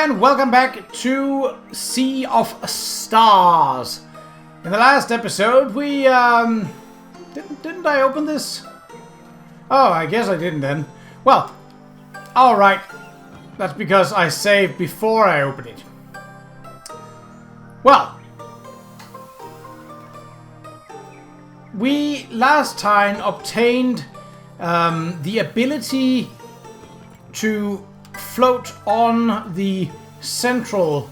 And welcome back to Sea of Stars. In the last episode, we didn't I open this? Oh, I guess I didn't then. Well, all right. That's because I saved before I opened it. Well, we last time obtained the ability to float on the central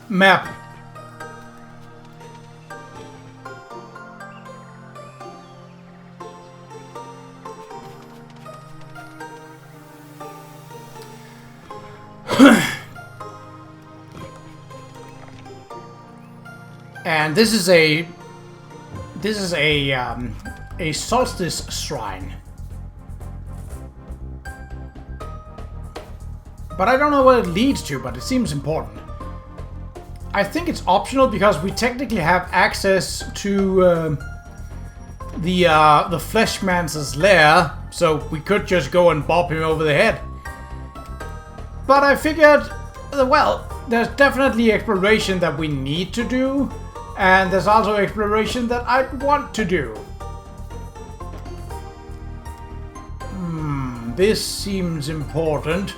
map. And this is a Solstice shrine. But I don't know what it leads to, but it seems important. I think it's optional because we technically have access to the Fleshmancer's lair, so we could just go and bop him over the head. But I figured, well, there's definitely exploration that we need to do, and there's also exploration that I want to do. This seems important.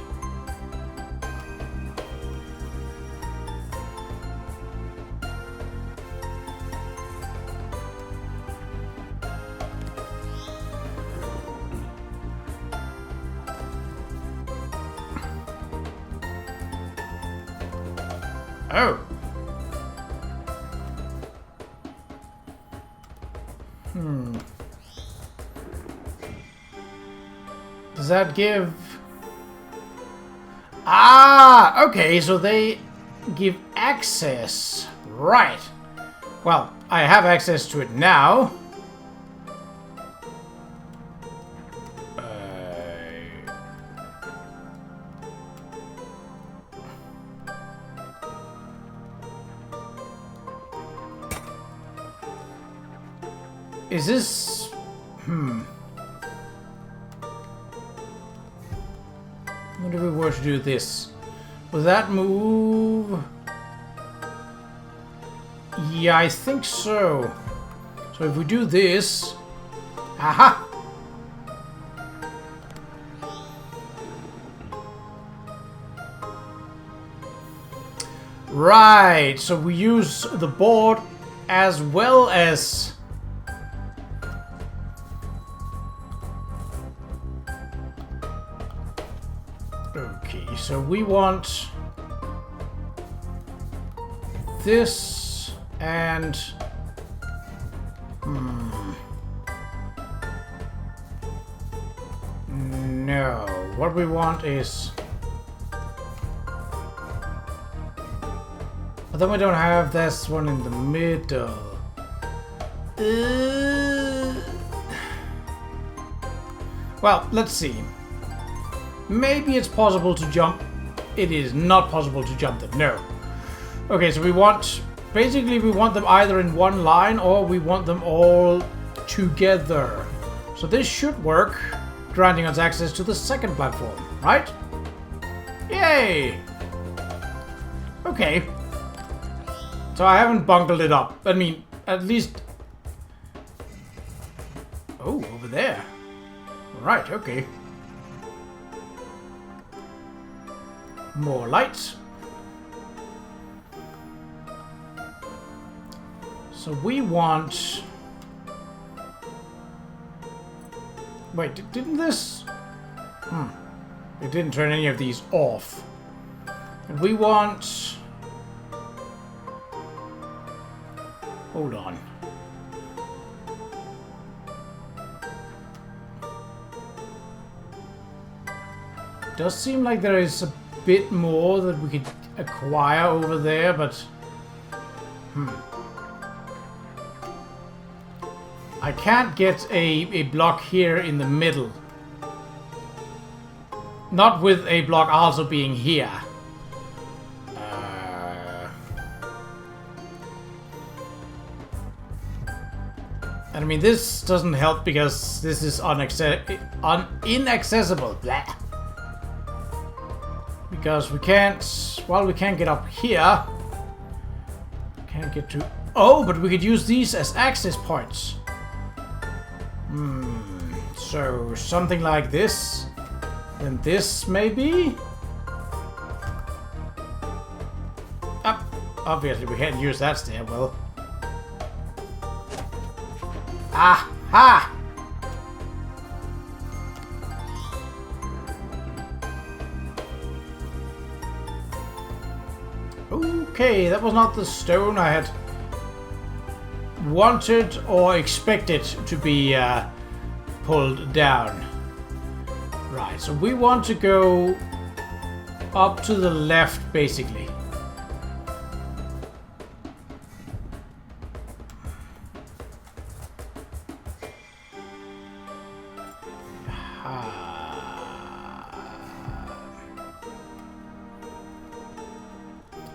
Oh. Does that give... Ah, okay, so they give access. Right. Well, I have access to it now. Is this... What if we were to do this? Will that move? Yeah, I think so. So if we do this... Aha! Right, so we use the board as well as... Okay, so we want this and no, what we want is, but then we don't have this one in the middle. Well, let's see. Maybe it's possible to jump. It is not possible to jump them. No. Okay, so we want... Basically, we want them either in one line or we want them all together. So this should work, granting us access to the second platform, right? Yay! Okay. So I haven't bungled it up. I mean, at least... Oh, over there. Right, okay. More lights. So we want... Wait, didn't this... It didn't turn any of these off. And we want... Hold on. Does seem like there is a bit more that we could acquire over there, but I can't get a block here in the middle. Not with a block also being here. And I mean, this doesn't help because this is inaccessible. Blah. Because we can't... Well, we can't get up here. Can't get to... Oh, but we could use these as access points. So, something like this. Then this, maybe? Obviously, we can't use that stairwell. Aha! Okay, that was not the stone I had wanted or expected to be pulled down. Right, so we want to go up to the left, basically.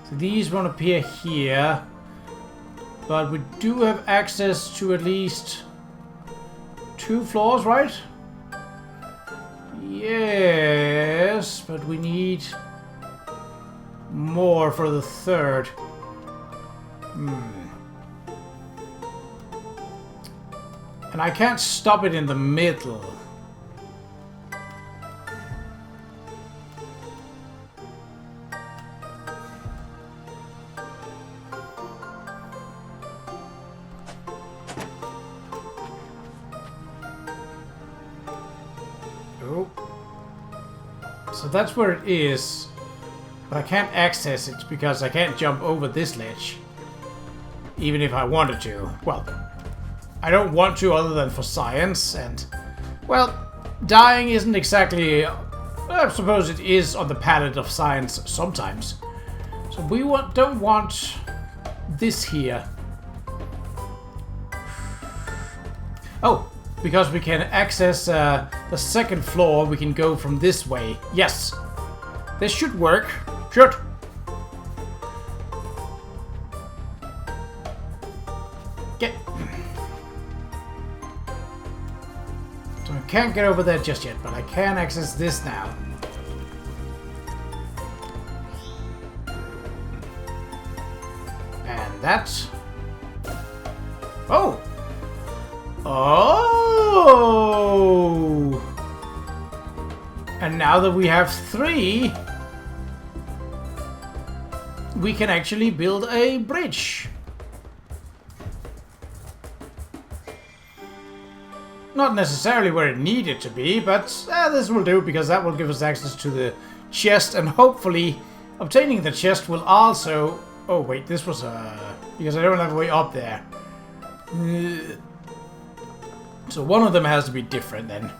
So these won't appear here, but we do have access to at least 2 floors, right? Yes, but we need more for the 3rd. And I can't stop it in the middle. So that's where it is, but I can't access it because I can't jump over this ledge, even if I wanted to. Well, I don't want to other than for science, and, well, dying isn't exactly, I suppose it is on the palette of science sometimes. So we don't want this here. Oh! Because we can access the 2nd floor, we can go from this way. Yes! This should work. Should! Get... So I can't get over there just yet, but I can access this now. And that's... Oh! Oh! And now that we have 3, we can actually build a bridge. Not necessarily where it needed to be, but this will do because that will give us access to the chest, and hopefully obtaining the chest will also... Oh wait, this was because I don't have a way up there. So one of them has to be different then.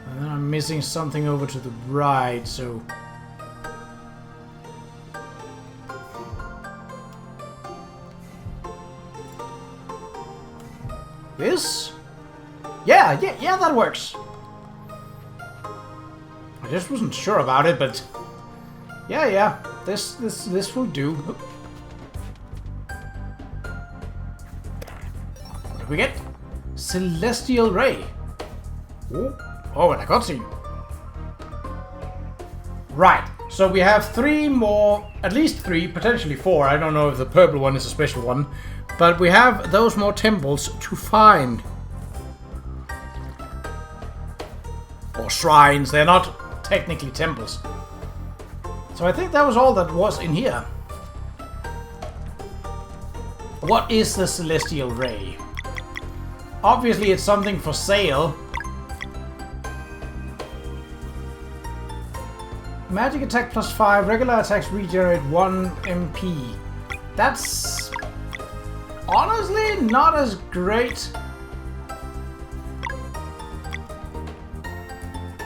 And then I'm missing something over to the right, so... This? Yeah, that works. I just wasn't sure about it, but yeah, this will do. What did we get? Celestial Ray. Oh, and a cutscene. Right, so we have 3 more, at least 3, potentially 4. I don't know if the purple one is a special one. But we have those more temples to find. Or shrines, they're not technically temples. So I think that was all that was in here. What is the Celestial Ray? Obviously it's something for sale. Magic attack +5, regular attacks regenerate 1 MP. That's... honestly, not as great.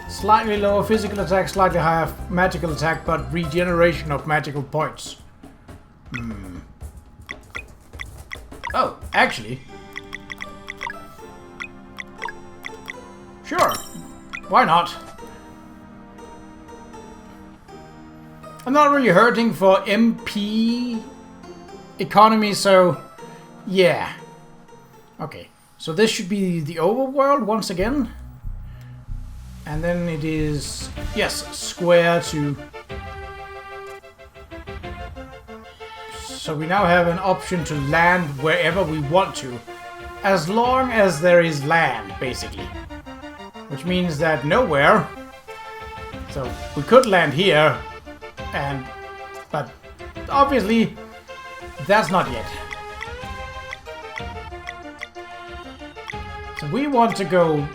Slightly lower physical attack, slightly higher magical attack, but regeneration of magical points. Oh, actually. Sure. Why not? I'm not really hurting for MP economy, so yeah. Okay, so this should be the overworld once again. And then it is, yes, square to... So we now have an option to land wherever we want to, as long as there is land, basically. Which means that nowhere. So we could land here, but obviously that's not yet. So we want to go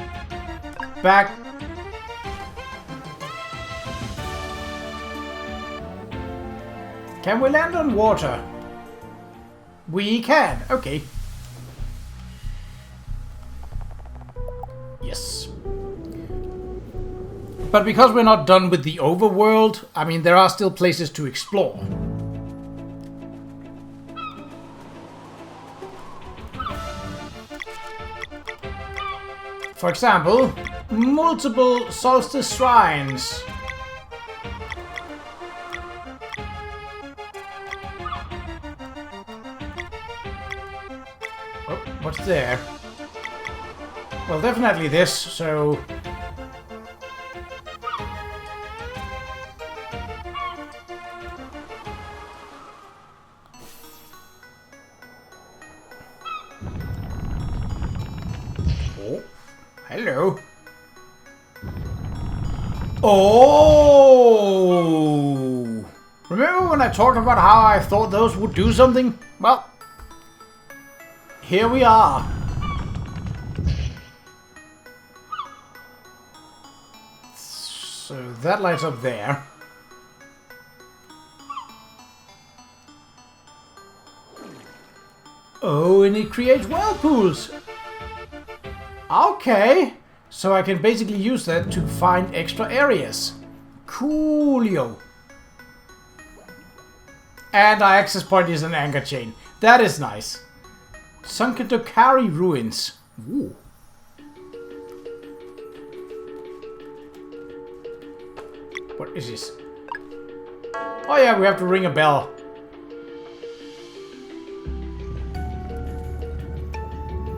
back. Can we land on water? We can. Okay. Yes. But because we're not done with the overworld, I mean, there are still places to explore. For example, multiple Solstice shrines. Oh, what's there? Well, definitely this, so... Oh, hello. Oh! Remember when I talked about how I thought those would do something? Well, here we are. So that lights up there. Oh, and it creates whirlpools. Okay. So I can basically use that to find extra areas. Coolio. And our access point is an anchor chain. That is nice. Sunken to Qa'Rajh ruins. Ooh. What is this? Oh yeah, we have to ring a bell.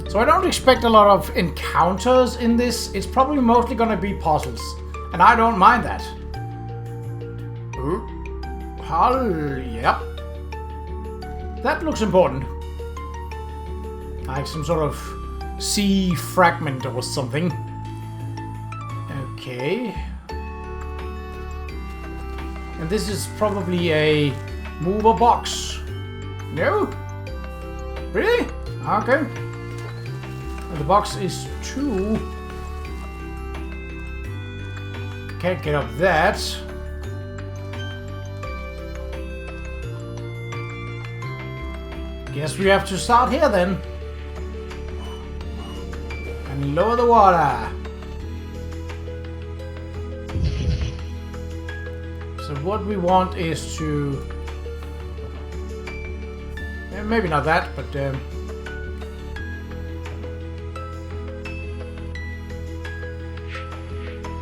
So I don't expect a lot of encounters in this. It's probably mostly gonna be puzzles. And I don't mind that. Ooh. Yep. That looks important. Like some sort of sea fragment or something. Okay. And this is probably a mover box. No? Really? Okay. And the box is 2. Can't get up that. Guess we have to start here then. And lower the water. So what we want is to... maybe not that, but...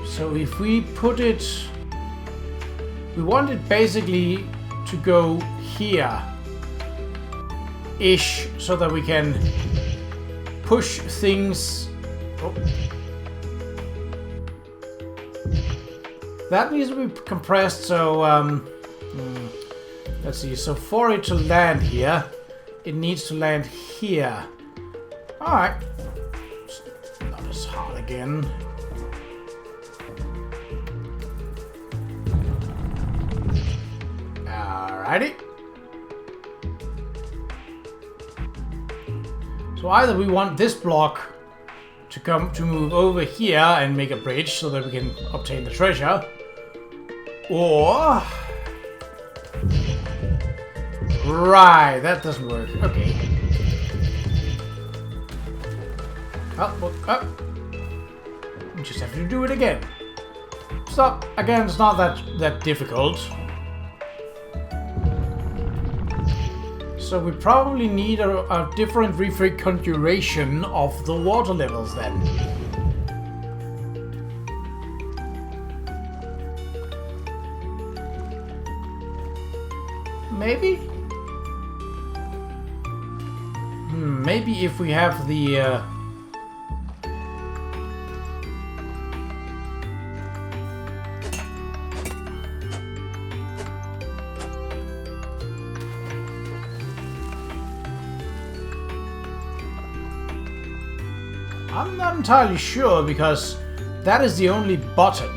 so if we put it... we want it basically to go here. Ish, so that we can push things... oh. That needs to be compressed, so let's see. So for it to land here, it needs to land here. Alright. Not as hard again. Alrighty. So either we want this block to move over here and make a bridge so that we can obtain the treasure, or right, that doesn't work. Okay. Oh, we just have to do it again. Stop. Again, it's not that difficult. So we probably need a different reconfiguration of the water levels then. Maybe? Maybe if we have the... I'm not entirely sure, because that is the only button.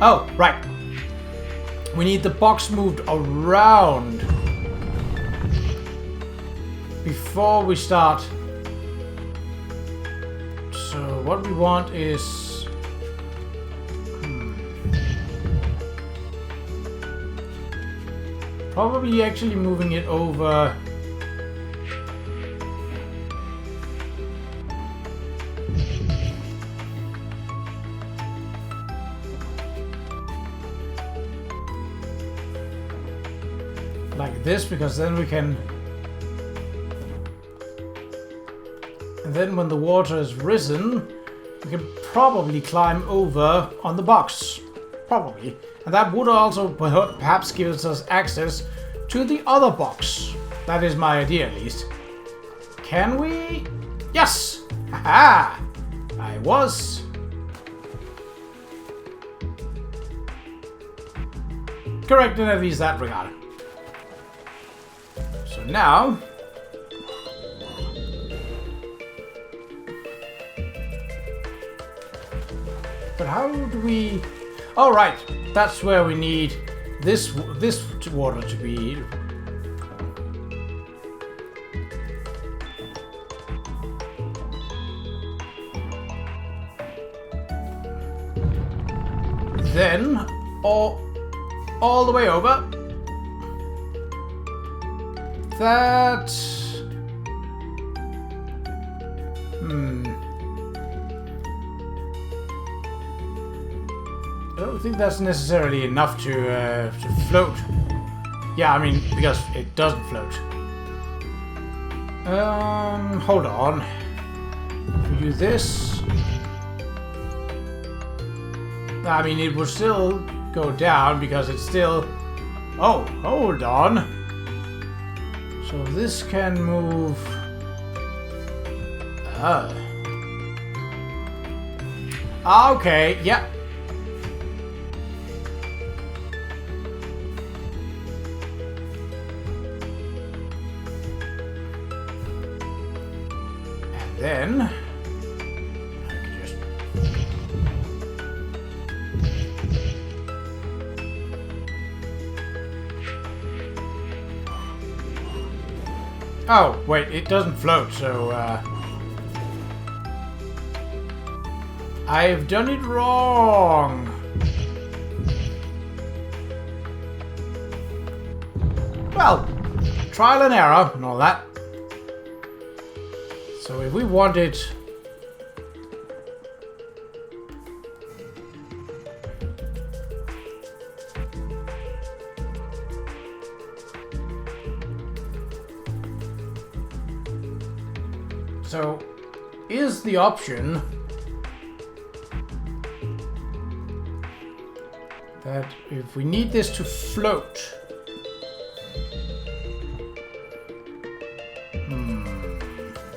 Oh, right. We need the box moved around before we start. So what we want is... probably actually moving it over... like this, because then we can... and then when the water is risen, we can probably climb over on the box. Probably. And that would also perhaps give us access to the other box. That is my idea, at least. Can we? Yes! Aha! I was... correct in at least that regard. So now... but how do we... oh, right. That's where we need this water to be. Then, all the way over. That... I don't think that's necessarily enough to float. Yeah, I mean, because it doesn't float. Hold on. If we do this... I mean, it will still go down because it's still... oh, hold on. So this can move... okay, yeah. Then I can just... oh, wait, it doesn't float, so I've done it wrong. Well, trial and error and all that. So if we wanted... so is the option that if we need this to float...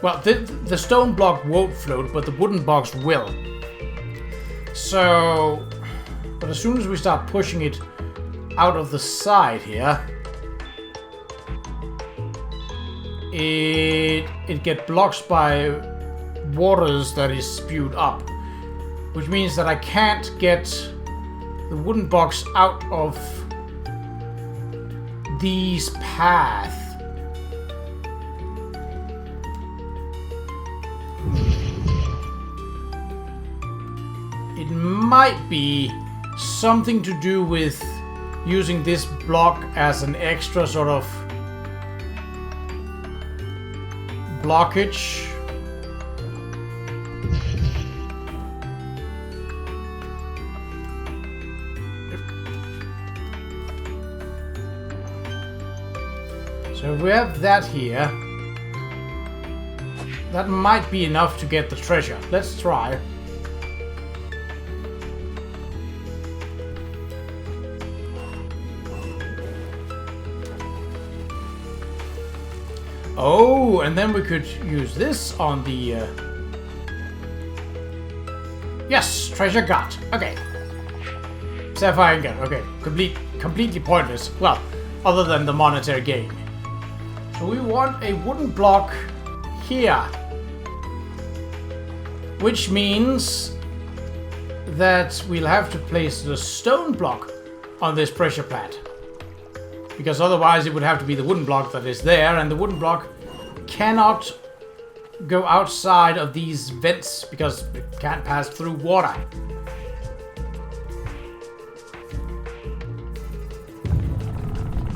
well, the stone block won't float, but the wooden box will. So... but as soon as we start pushing it out of the side here, it gets blocked by waters that is spewed up. Which means that I can't get the wooden box out of these paths. It might be something to do with using this block as an extra sort of blockage. So if we have that here, that might be enough to get the treasure. Let's try. Oh, and then we could use this on the... Yes, treasure got. Okay. Sapphire ingot. Okay, completely pointless. Well, other than the monetary gain. So we want a wooden block here. Which means that we'll have to place the stone block on this pressure plat. Because otherwise it would have to be the wooden block that is there, and the wooden block cannot go outside of these vents because it can't pass through water.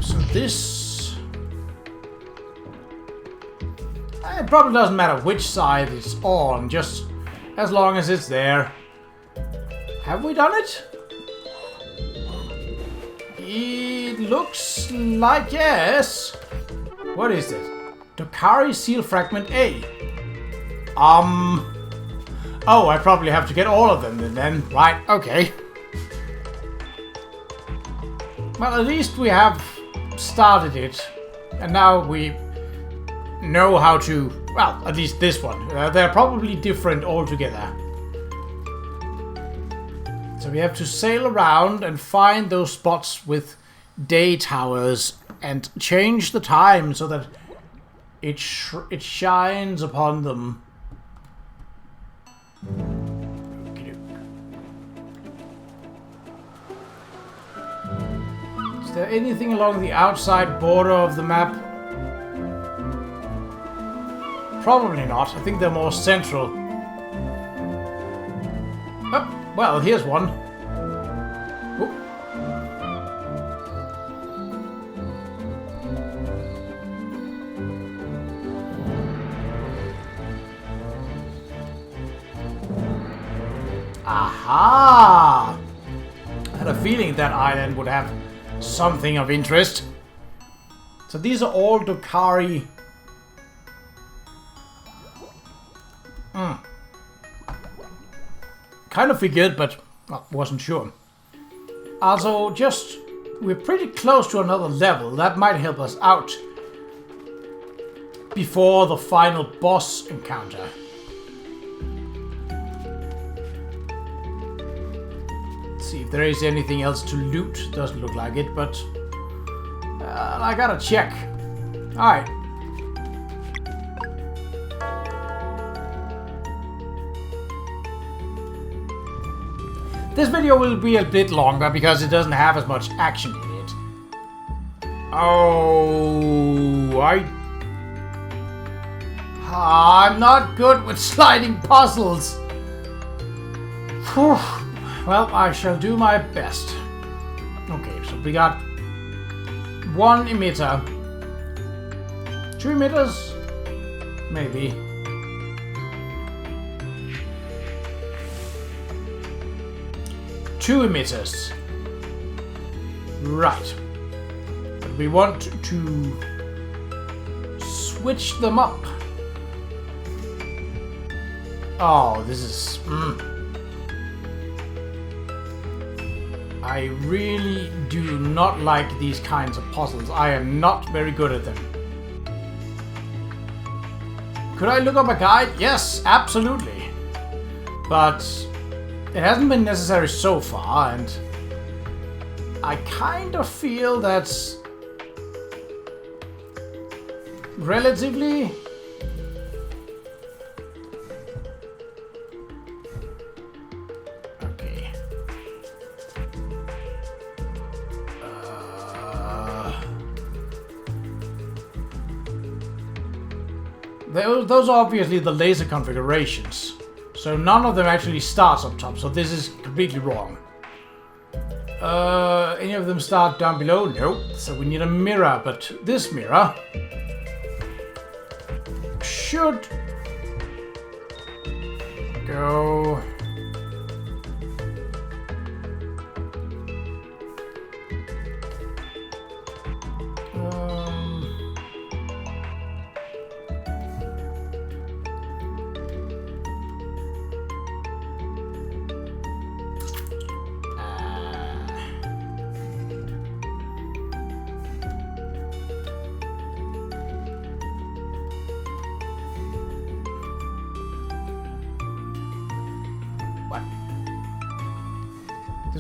So this... It probably doesn't matter which side it's on, just as long as it's there. Have we done it? It looks like yes. What is it? Qa'Rajh seal fragment A. Oh, I probably have to get all of them then. Right, okay. Well, at least we have started it. And now we know how to... Well, at least this one. They're probably different altogether. So we have to sail around and find those spots with day towers and change the time so that it shines upon them. Is there anything along the outside border of the map? Probably not. I think they're more central. Oh, well, here's one. Oop. Aha! I had a feeling that island would have something of interest. So these are all Qa'Rajh. Kind of figured, but well, wasn't sure. Also, we're pretty close to another level. That might help us out before the final boss encounter. Let's see if there is anything else to loot. Doesn't look like it, but I gotta check. Alright. This video will be a bit longer because it doesn't have as much action in it. Oh, I'm not good with sliding puzzles. Whew. Well, I shall do my best. Okay, so we got one emitter. 2 emitters? Maybe. Two emitters. Right. But we want to switch them up. Oh, this is... I really do not like these kinds of puzzles. I am not very good at them. Could I look up a guide? Yes, absolutely. But it hasn't been necessary so far, and I kind of feel that's relatively... Okay. Those are obviously the laser configurations. So none of them actually starts up top, so this is completely wrong. Any of them start down below? Nope. So we need a mirror, but this mirror should go...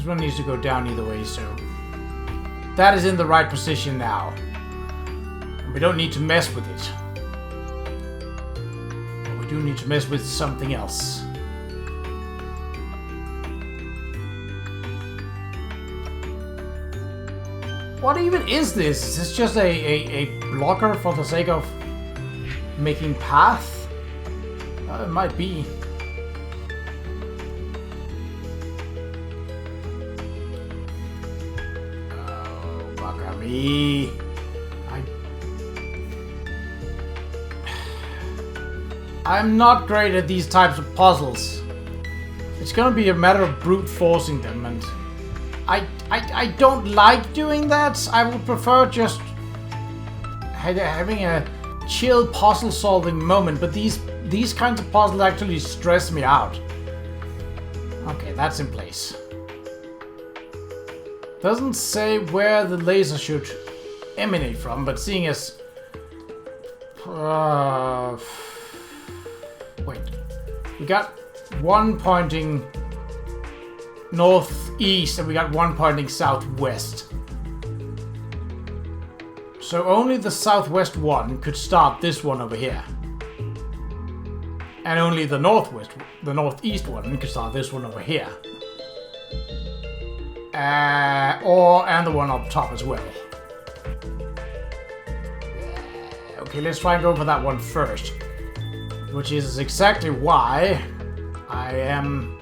This one needs to go down either way, so that is in the right position now. We don't need to mess with it. But we do need to mess with something else. What even is this? Is this just a blocker for the sake of making path? It might be. Oh, bugger me. I'm not great at these types of puzzles. It's gonna be a matter of brute forcing them, and I don't like doing that. I would prefer just having a chill puzzle solving moment, but these kinds of puzzles actually stress me out. Okay, that's in place. Doesn't say where the laser should emanate from, but seeing as wait, we got one pointing northeast and we got one pointing southwest. So only the southwest one could start this one over here. And only the northeast one could start this one over here. And the one up top as well. Okay, let's try and go for that one first. Which is exactly why I am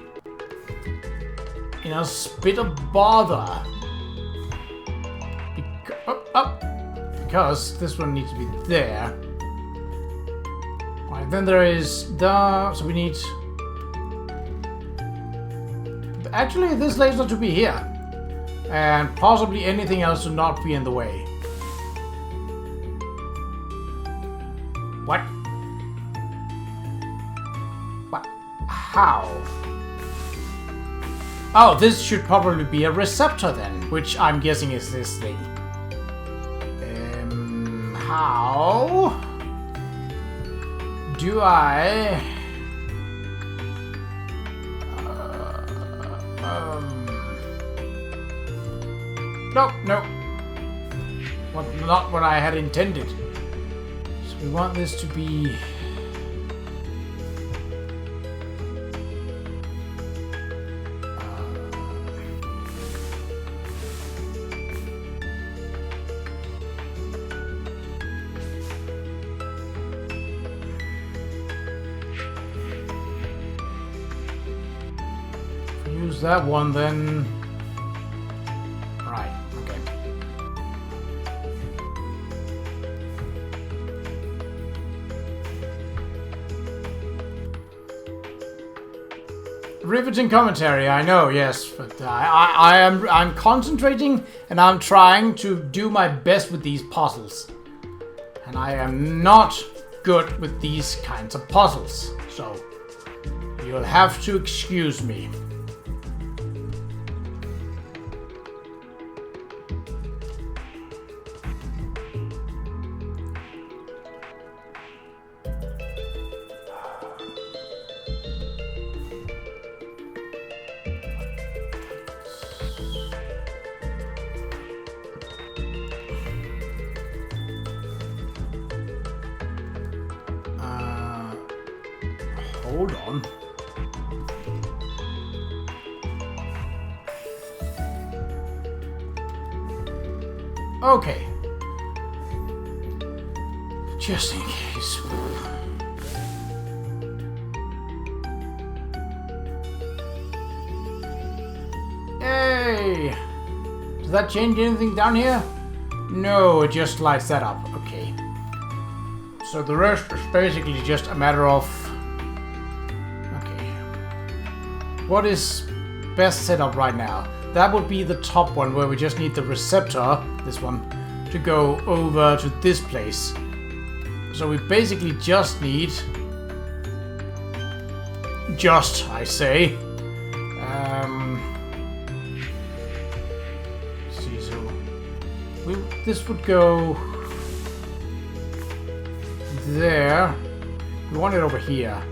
in a bit of bother. Because this one needs to be there. Alright, then there is the... So we need... Actually, this laser to be here. And possibly anything else to not be in the way. What? What? How? Oh, this should probably be a receptor then, which I'm guessing is this thing. How do I... No. Not what I had intended. So we want this to be... use that one then. Right, okay. Riveting commentary, I know, yes, but I'm concentrating and I'm trying to do my best with these puzzles. And I am not good with these kinds of puzzles, so you'll have to excuse me. Hold on. Okay. Just in case. Hey! Does that change anything down here? No, it just lights that up. Okay. So the rest is basically just a matter of... What is best set up right now? That would be the top one where we just need the receptor, this one, to go over to this place. So we basically just need... I say. See, so... this would go... there. We want it over here.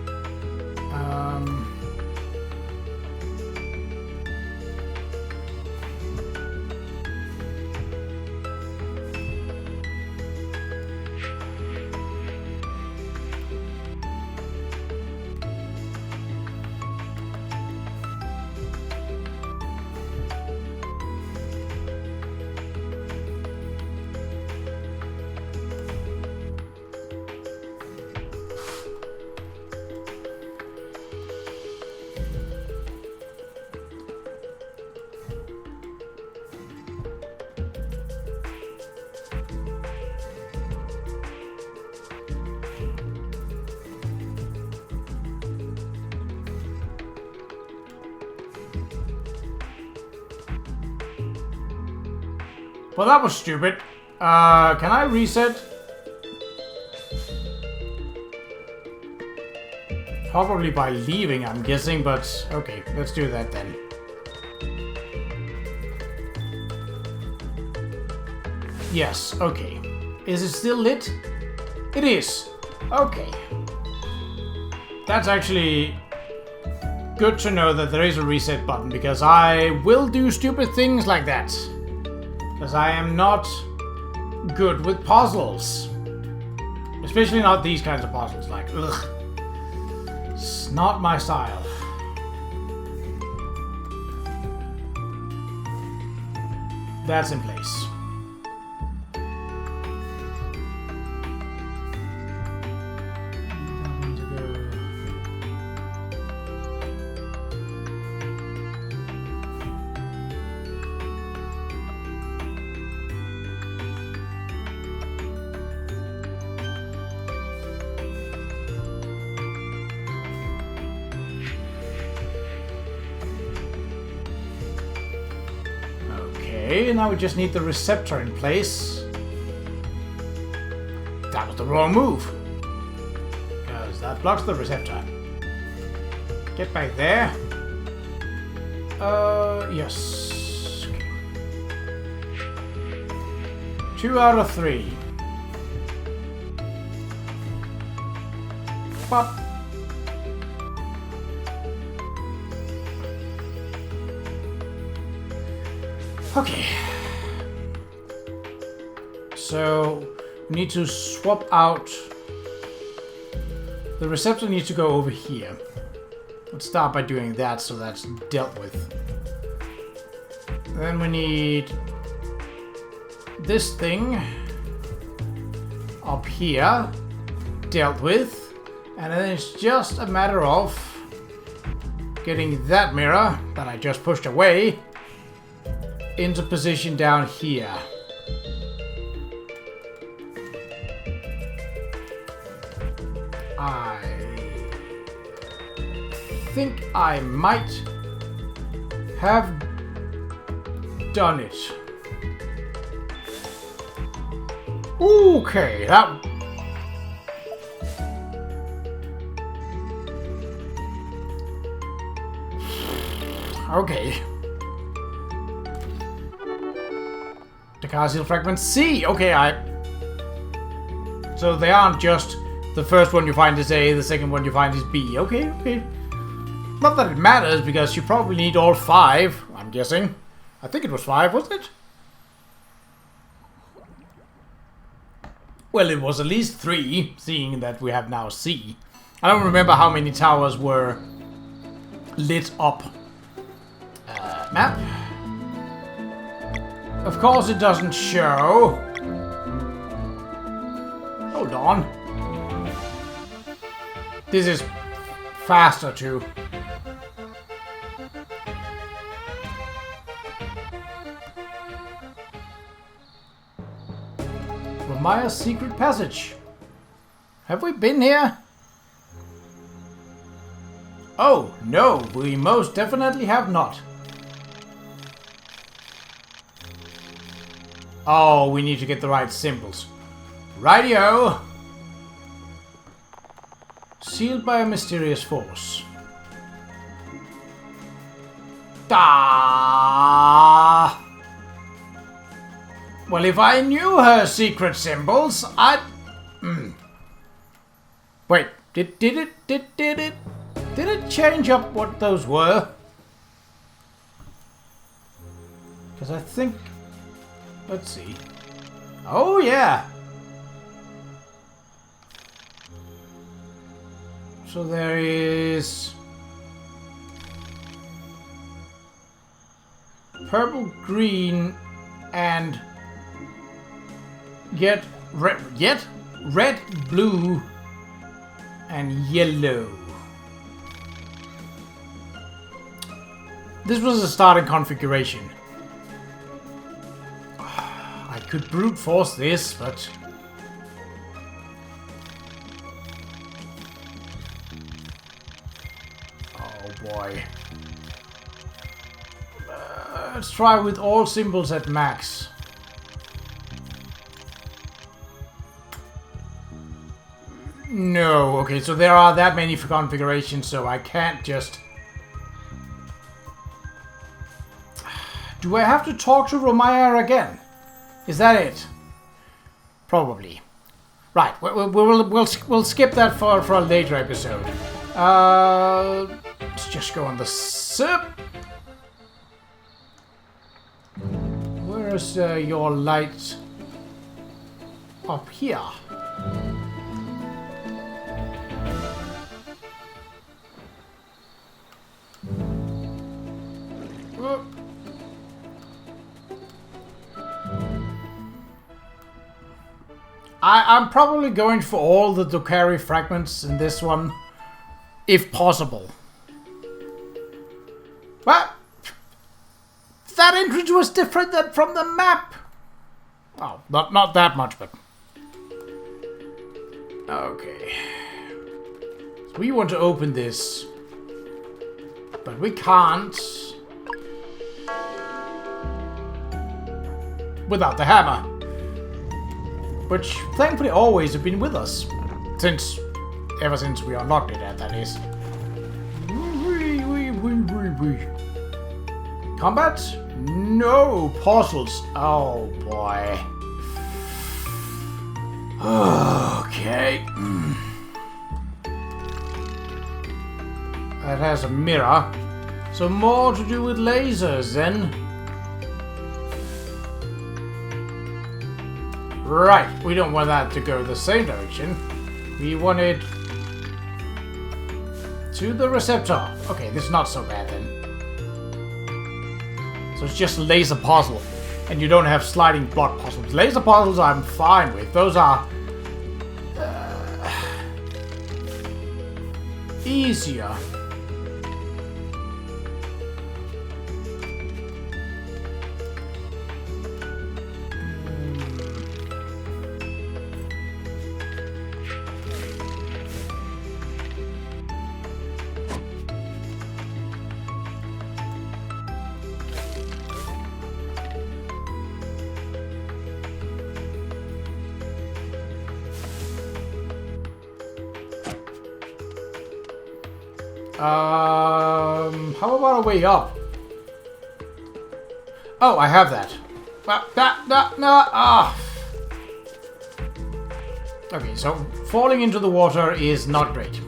Well, that was stupid. Can I reset? Probably by leaving, I'm guessing, but okay, let's do that then. Yes, okay. Is it still lit? It is. Okay. That's actually good to know that there is a reset button, because I will do stupid things like that. Because I am not good with puzzles. Especially not these kinds of puzzles, like, ugh. It's not my style. That's in place. Okay, now we just need the receptor in place. That was the wrong move. Because that blocks the receptor. Get back there. Yes. Okay. 2 out of 3. Pop. Okay. So we need to swap out. The receptor needs to go over here. Let's start by doing that so that's dealt with. Then we need this thing up here dealt with. And then it's just a matter of getting that mirror that I just pushed away into position down here. I think I might have done it. Okay, that... Okay. Carceal fragment C. Okay, so they aren't just the first one you find is A, the second one you find is B. Okay, okay. Not that it matters, because you probably need all 5, I'm guessing. I think it was 5, wasn't it? Well, it was at least 3, seeing that we have now C. I don't remember how many towers were lit up. Map. Of course it doesn't show. Hold on. This is faster too. Ramaya's secret passage. Have we been here? Oh, no, we most definitely have not. Oh, we need to get the right symbols. Rightio! Sealed by a mysterious force. Ah! Well, if I knew her secret symbols, I'd... Wait, did it change up what those were? Because I think... Let's see. Oh, yeah. So there is... purple, green, and... red, blue, and yellow. This was a starting configuration. I could brute force this, but... oh boy. Let's try with all symbols at max. No. Okay, so there are that many configurations, so I can't just... Do I have to talk to Romaya again? Is that it? Probably. Right, we'll skip that for a later episode. Let's just go on the SIP. Where's your light? Up here. I'm probably going for all the Qa'Rajh fragments in this one, if possible. What? That entrance was different than from the map. Oh, not that much, but okay. So we want to open this, but we can't without the hammer. Which, thankfully, always have been with us. Ever since we unlocked it, that is. Combat? No! Portals. Oh, boy. Okay. That has a mirror. So more to do with lasers, then. Right, we don't want that to go the same direction. We want it to the receptor. Okay, this is not so bad then. So it's just laser puzzle. And you don't have sliding block puzzles. Laser puzzles I'm fine with. Those are easier. How about a way up? Oh, I have that. Okay, so falling into the water is not great.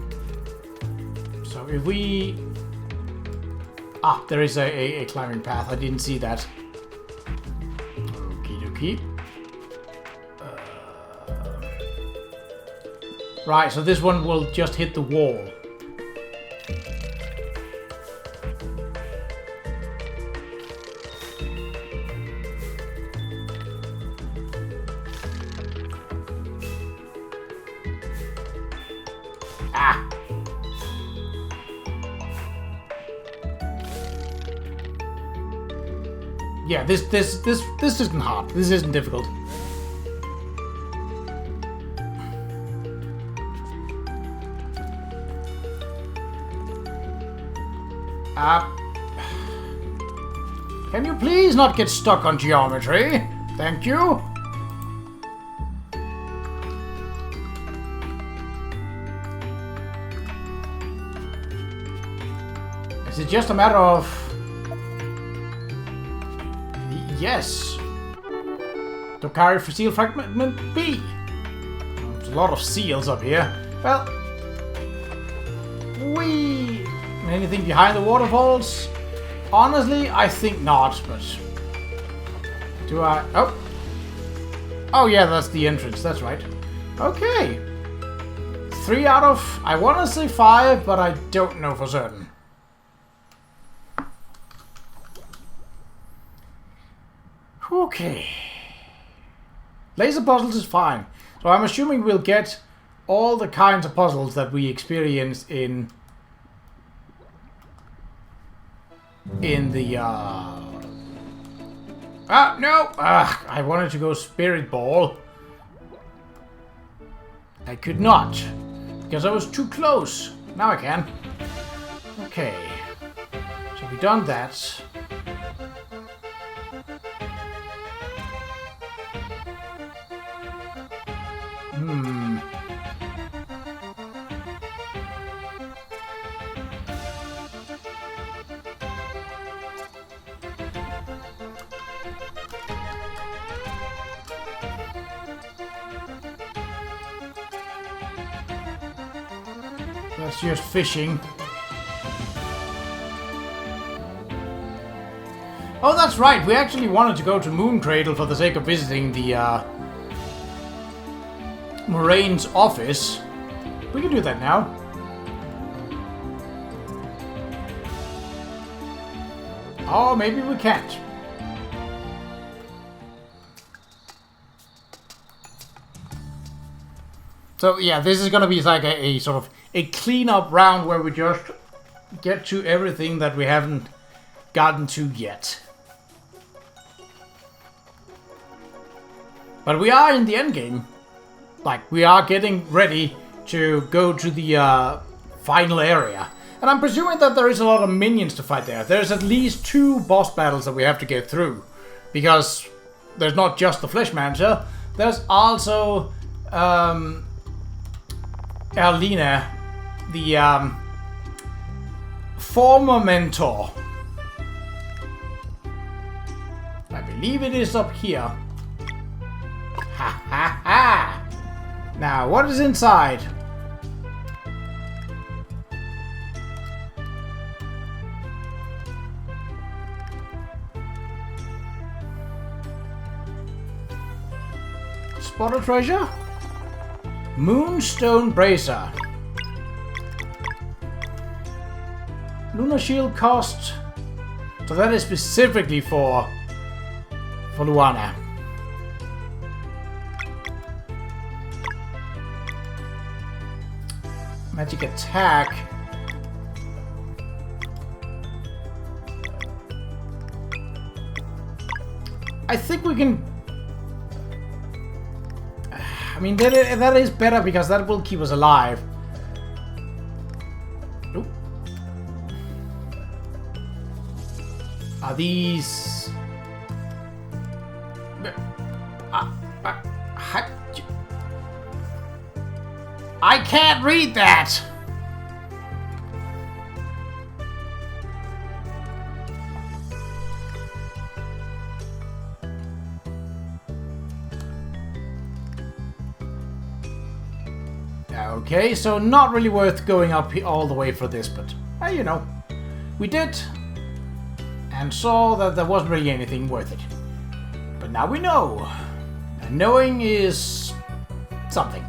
So if we... there is a climbing path. I didn't see that. Okie dokie. Right, so this one will just hit the wall. Yeah, this isn't hard. This isn't difficult. Can you please not get stuck on geometry? Thank you. Is it just a matter of... Yes. Qa'Rajh for seal fragment B. There's a lot of seals up here. Well, anything behind the waterfalls? Honestly, I think not, but... Do I... Oh! Oh yeah, that's the entrance, that's right. Okay. 3 out of... I want to say 5, but I don't know for certain. Okay. Laser puzzles is fine. So I'm assuming we'll get all the kinds of puzzles that we experienced in the no! I wanted to go Spirit Ball. I could not, because I was too close. Now I can. Okay. So we've done that. That's just fishing. Oh, that's right. We actually wanted to go to Moon Cradle for the sake of visiting the Moraine's office. We can do that now. Oh, maybe we can't. So yeah, this is gonna be like a sort of a cleanup round where we just get to everything that we haven't gotten to yet. But we are in the end game. Like, we are getting ready to go to the final area. And I'm presuming that there is a lot of minions to fight there. There's at least 2 boss battles that we have to get through. Because there's not just the Flesh Manager. There's also Erlina, the former mentor. I believe it is up here. Ha ha ha! Now, what is inside? Spot a treasure? Moonstone Bracer. Lunar Shield cost. So that is specifically for Luana. Magic attack. I think we can. I mean, that is better because that will keep us alive. Nope. Are these? I can't read that! Okay, so not really worth going up all the way for this, but, you know, we did, and saw that there wasn't really anything worth it. But now we know, and knowing is something.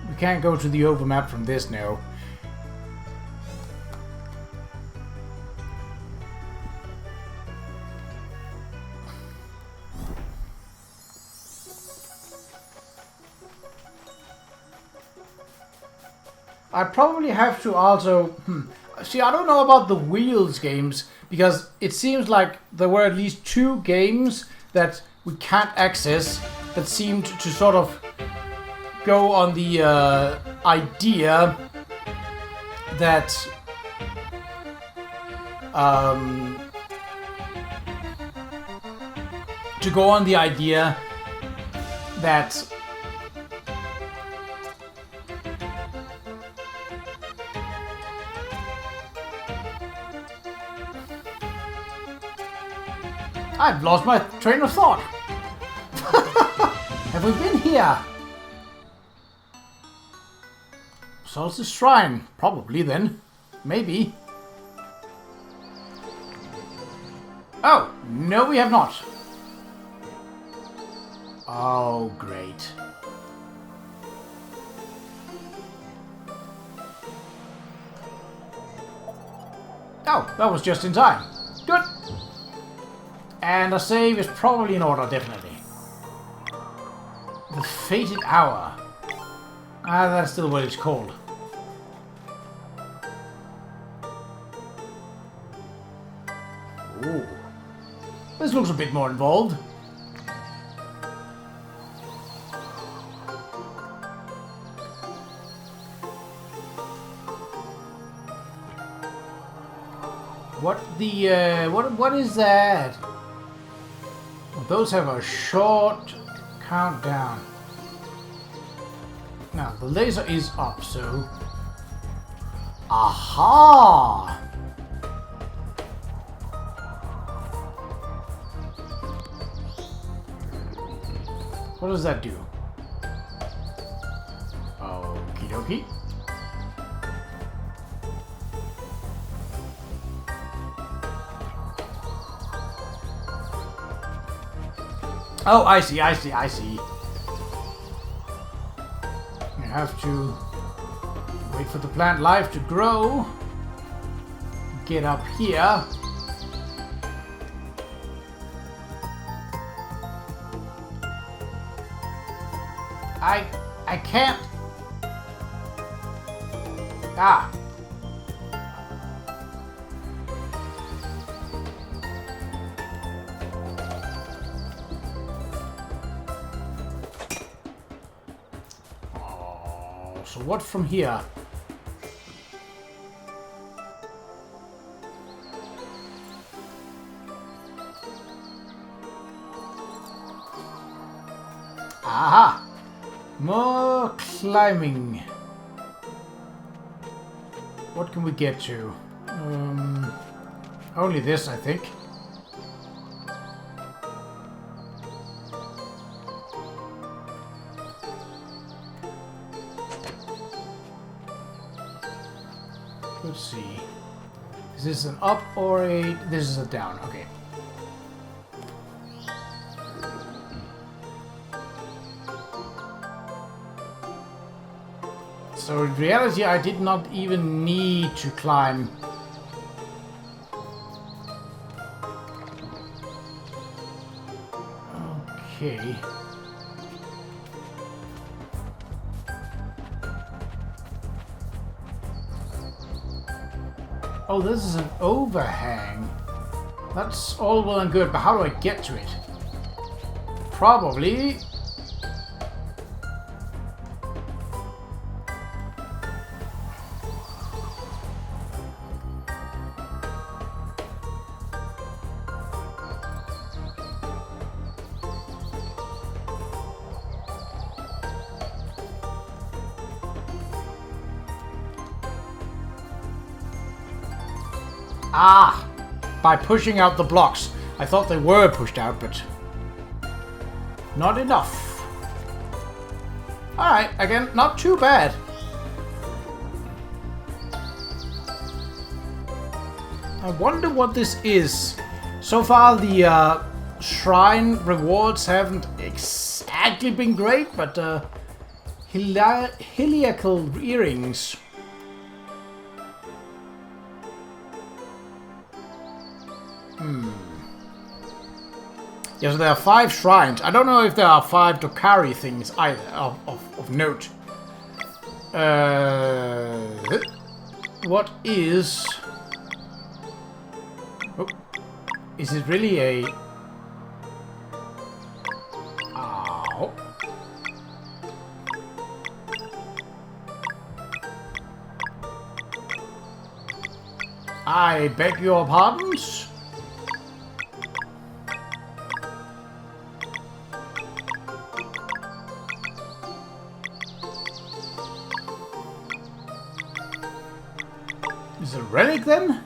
We can't go to the overmap from this now. I probably have to also... See, I don't know about the Wheels games, because it seems like there were at least 2 games that we can't access that seemed to sort of go on the idea that... to go on the idea that... I've lost my train of thought. Have we been here? Solstice Shrine. Probably then. Maybe. Oh, no we have not. Oh, great. Oh, that was just in time. Good. And a save is probably in order, definitely. The Fated Hour. Ah, that's still what it's called. Ooh. This looks a bit more involved. What is that? Those have a short countdown. Now, the laser is up, so... Aha! What does that do? dokie. Oh, I see, I see, I see. You have to wait for the plant life to grow. Get up here. I can't. Ah. Oh, so what from here? Aha! More climbing. What can we get to? Only this, I think. Let's see. Is this an up or a... This is a down. Okay. So in reality, I did not even need to climb. Okay. Oh, this is an overhang. That's all well and good, but how do I get to it? Probably... Ah! By pushing out the blocks. I thought they were pushed out, but... not enough. Alright, again, not too bad. I wonder what this is. So far, the shrine rewards haven't exactly been great, but heliacal earrings. Yeah, so there are 5 shrines. I don't know if there are 5 to carry things either, of note. What is... Oh, is it really a... Ow. I beg your pardons? Is it a relic then?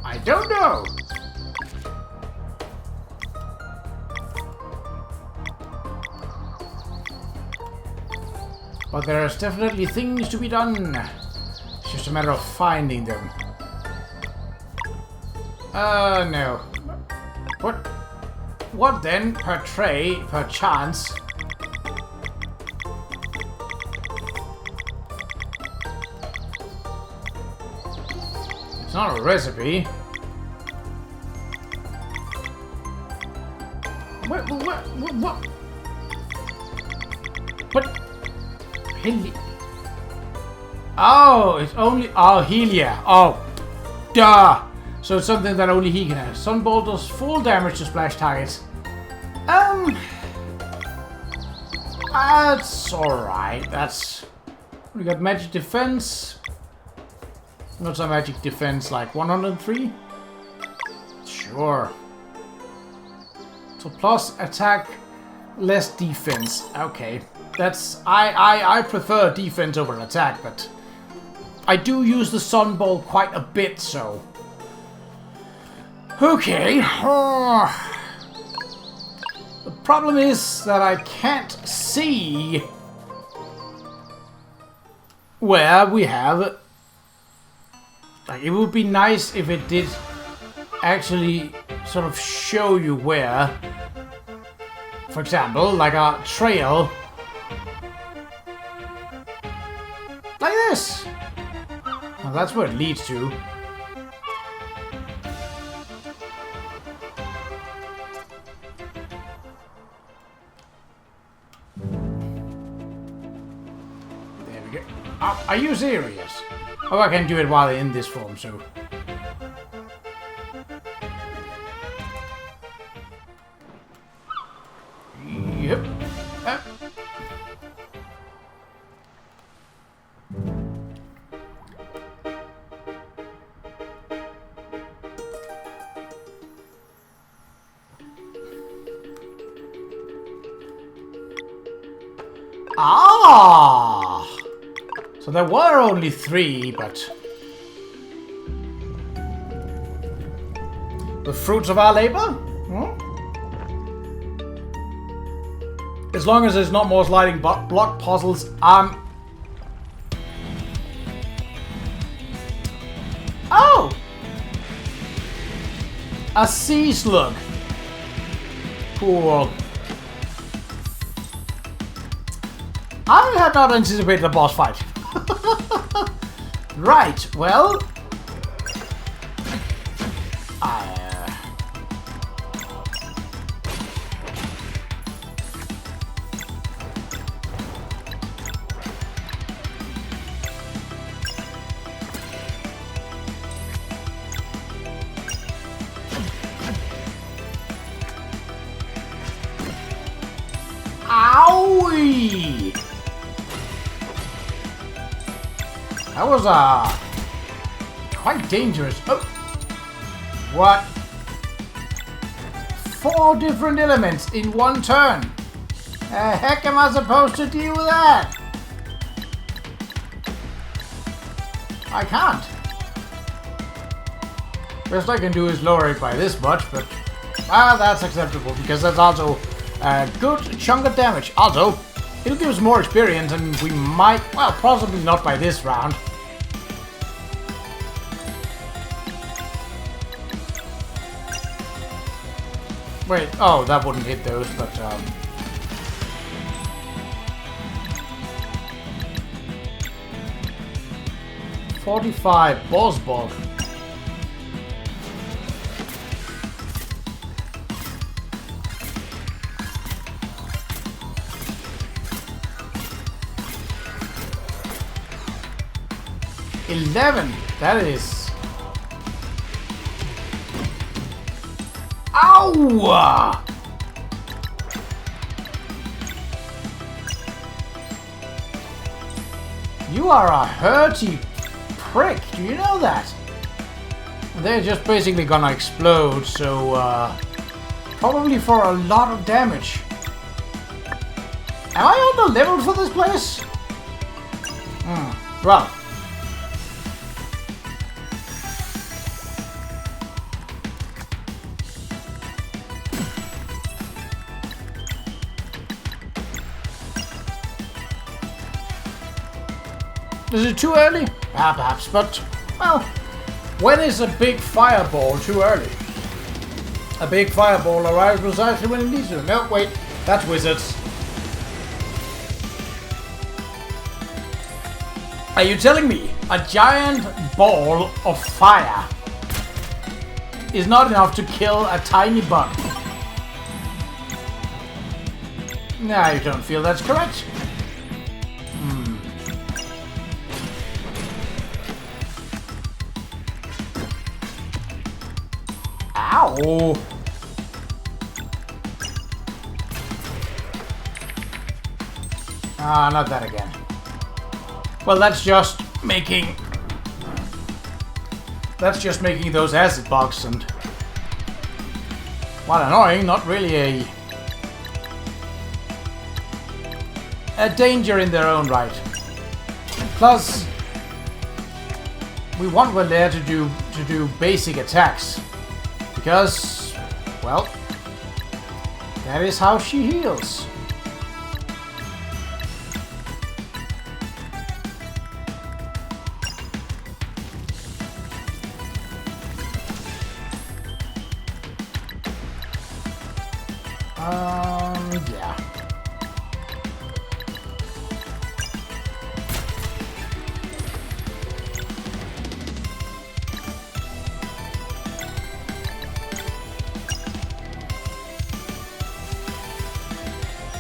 I don't know. But there's definitely things to be done. It's just a matter of finding them. No. What then, per tray, per chance? It's not a recipe. What? Oh, it's only... Oh, Helia. Oh, duh. So it's something that only he can have. Sunbolt does full damage to splash targets. That's alright. That's... We got magic defense. What's our magic defense, like 103? Sure. So plus attack, less defense. Okay. That's... I prefer defense over attack, but... I do use the Sunbolt quite a bit, so... Okay. The problem is that I can't see where we have... Like, it would be nice if it did actually sort of show you where, for example, like a trail like this. Well, that's where it leads to. There we go. Oh, are you serious? Oh, I can do it while in this form, so... Yep. Ah! So there were only 3, but... The fruits of our labor? Hmm? As long as there's not more sliding block puzzles, Oh! A sea slug. Cool. I had not anticipated a boss fight. Right, well... Owie! That was quite dangerous. Oh, what? 4 different elements in one turn. The heck am I supposed to deal with that? I can't. Best I can do is lower it by this much, but that's acceptable because that's also a good chunk of damage. Also, it'll give us more experience and we might, well, possibly not by this round. Wait, oh, that wouldn't hit those, but 45 boss bug. That is... Ow! You are a hurty prick, do you know that? They're just basically gonna explode, so probably for a lot of damage. Am I on the level for this place? Well. Is it too early? Perhaps, but, well, when is a big fireball too early? A big fireball arrives precisely when it needs to. No, wait, that's wizards. Are you telling me a giant ball of fire is not enough to kill a tiny bug? No, you don't feel that's correct. Ow! Ah, not that again. Well, that's just making those acid bugs, and while annoying, not really a danger in their own right. Plus, we want one there to do basic attacks. Because, well, that is how she heals. Yeah.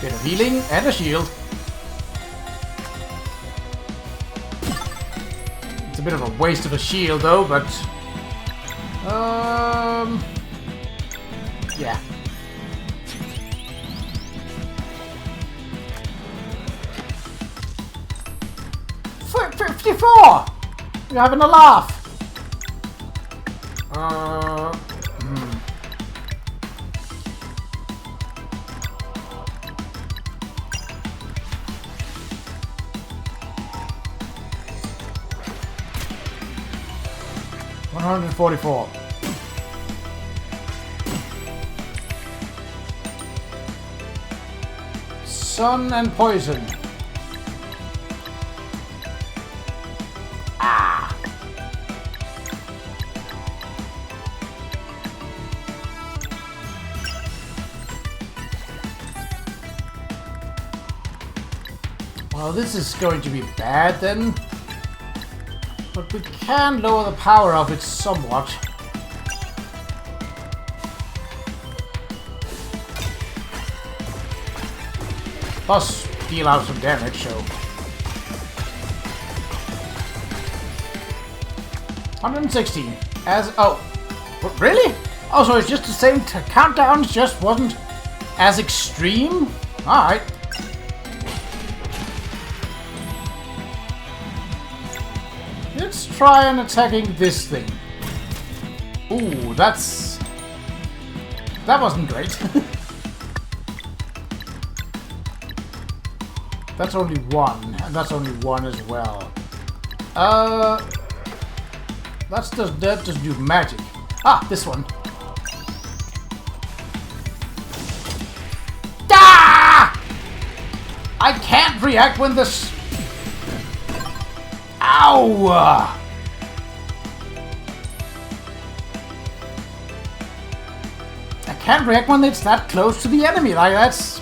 Bit of healing and a shield. It's a bit of a waste of a shield though, but yeah. 54! You're having a laugh. 144. Sun and poison. Ah. Well, this is going to be bad then. But we can lower the power of it somewhat. Plus, deal out some damage, so... 116. As... oh. Really? Oh, so it's just the same countdown, just wasn't as extreme? Alright. Let's try on attacking this thing. Ooh, that's... that wasn't great. That's only one, and that's only one as well. That doesn't do magic. Ah, this one. Ah! I can't react when this... ow! I can't react when it's that close to the enemy. Like, that's...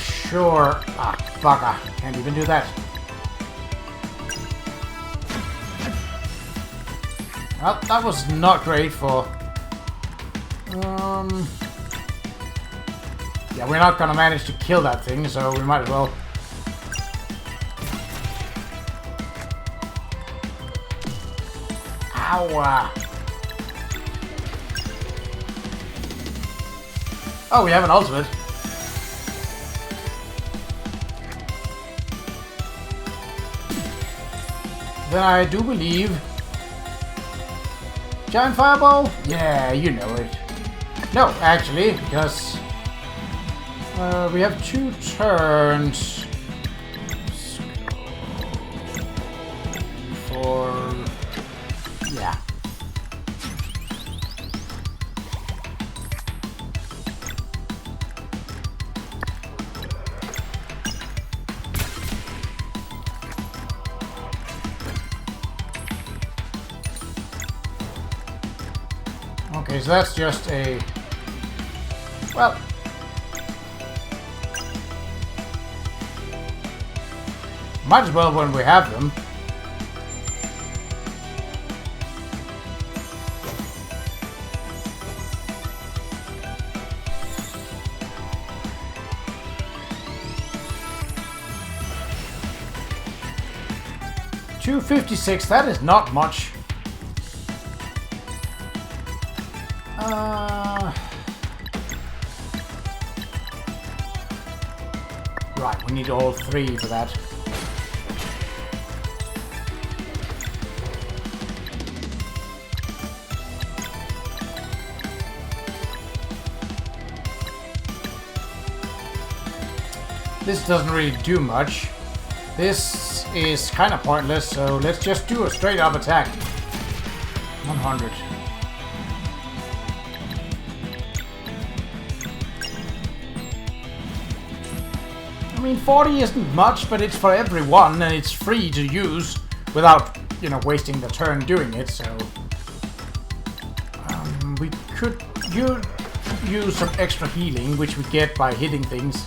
sure. Ah, bugger. Can't even do that. Well, that was not great for... yeah, we're not gonna manage to kill that thing, so we might as well... ow! Oh, we have an ultimate. Then I do believe... giant fireball? Yeah, you know it. No, actually, because... we have 2 turns. Let's go for... yeah. Okay, so that's just a... well... might as well when we have them. $256, that is not much. Right, we need all 3 for that. This doesn't really do much. This is kind of pointless, so let's just do a straight up attack. 100. I mean, 40 isn't much, but it's for everyone, and it's free to use without, you know, wasting the turn doing it, so... we could use some extra healing, which we get by hitting things.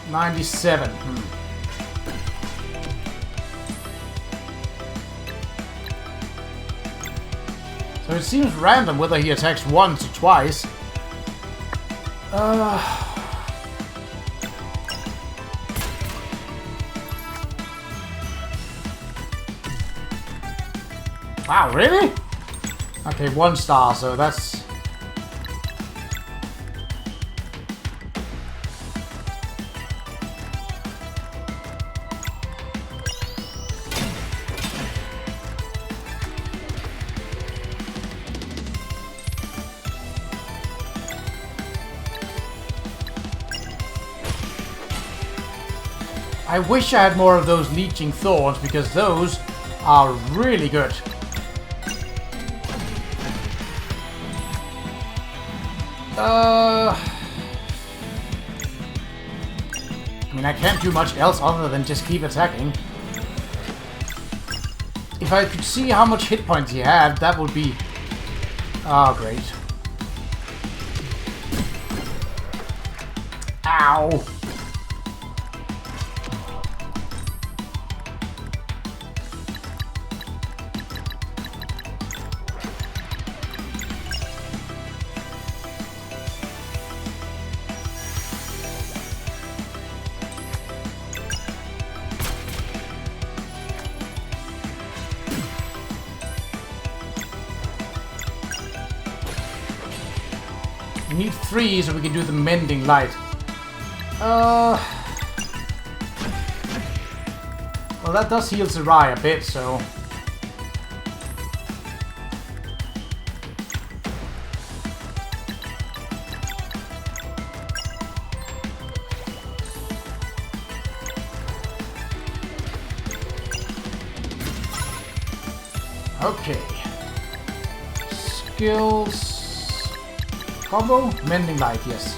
$97. So it seems random whether he attacks once or twice. Wow, really? Okay, 1 star, so that's... I wish I had more of those leeching thorns, because those are really good. I mean, I can't do much else other than just keep attacking. If I could see how much hit points he had, that would be... Oh, great. Ow! We need 3 so we can do the mending light. Well, that does heal Qa'Rajh a bit, so... Okay. Skills... Combo? Mending Light, yes.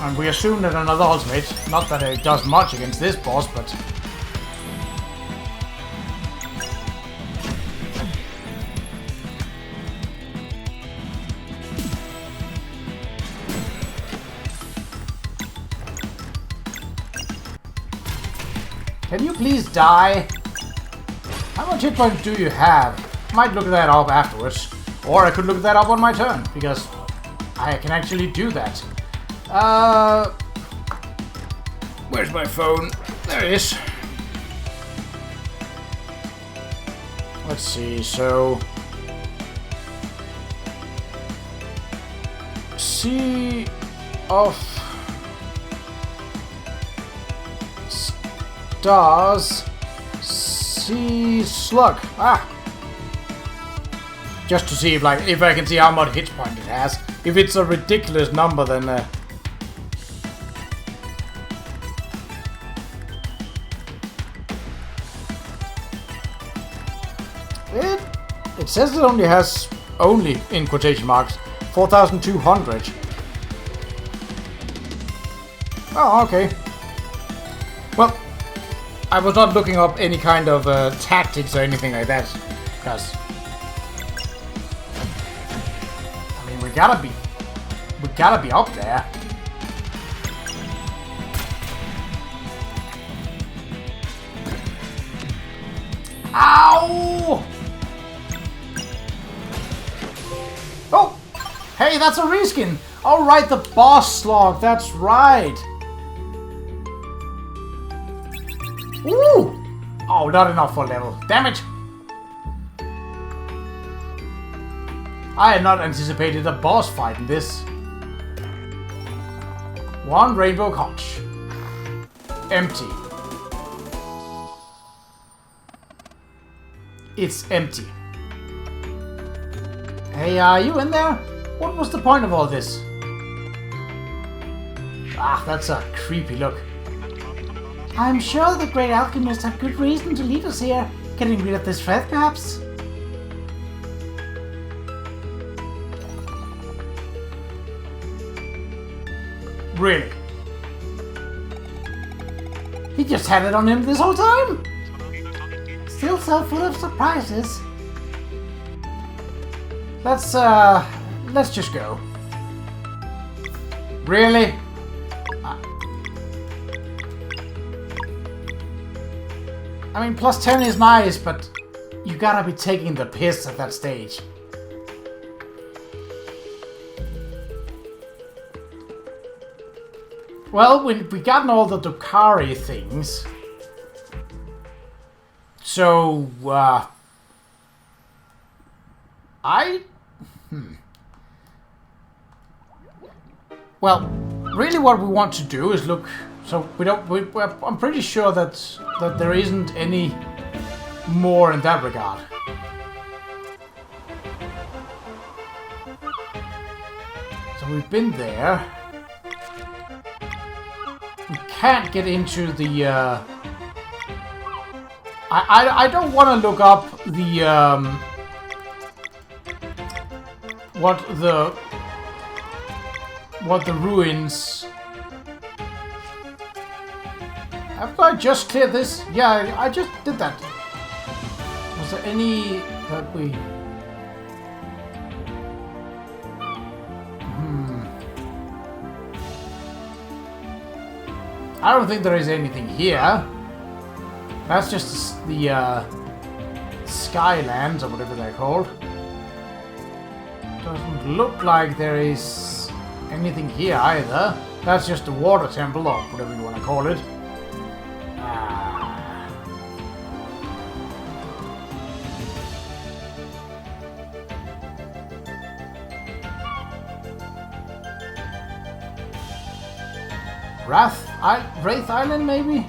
And we assume that another ultimate, not that it does much against this boss, but... Can you please die? How much hit points do you have? Might look that up afterwards. Or I could look that up on my turn, because I can actually do that. Where's my phone? There it is. Let's see, so... Sea of Stars, Sea Slug. Ah! Just to see if I can see how much hit point it has. If it's a ridiculous number, then it says it only has in quotation marks 4,200. Oh, okay. Well, I was not looking up any kind of tactics or anything like that, because we gotta be up there. Ow! Oh! Hey, that's a reskin! Alright, the boss slog, that's right! Ooh! Oh, not enough for level. Damn it! I had not anticipated a boss fight in this. 1 rainbow conch. Empty. It's empty. Hey, are you in there? What was the point of all this? Ah, that's a creepy look. I'm sure the great alchemists have good reason to lead us here. Getting rid of this threat, perhaps? Really? He just had it on him this whole time? Still so full of surprises. Let's just go. Really? I mean, plus 10 is nice, but you gotta be taking the piss at that stage. Well, we gotten all the Qa'Rajh things. So, Well, really what we want to do is look... So, I'm pretty sure that there isn't any more in that regard. So we've been there. We can't get into the, I don't want to look up the, what the ruins... Have I just cleared this? Yeah, I just did that. Was there any that we... I don't think there is anything here. That's just the Skylands, or whatever they're called. Doesn't look like there is anything here either. That's just the water temple, or whatever you want to call it. Wraith Island, maybe?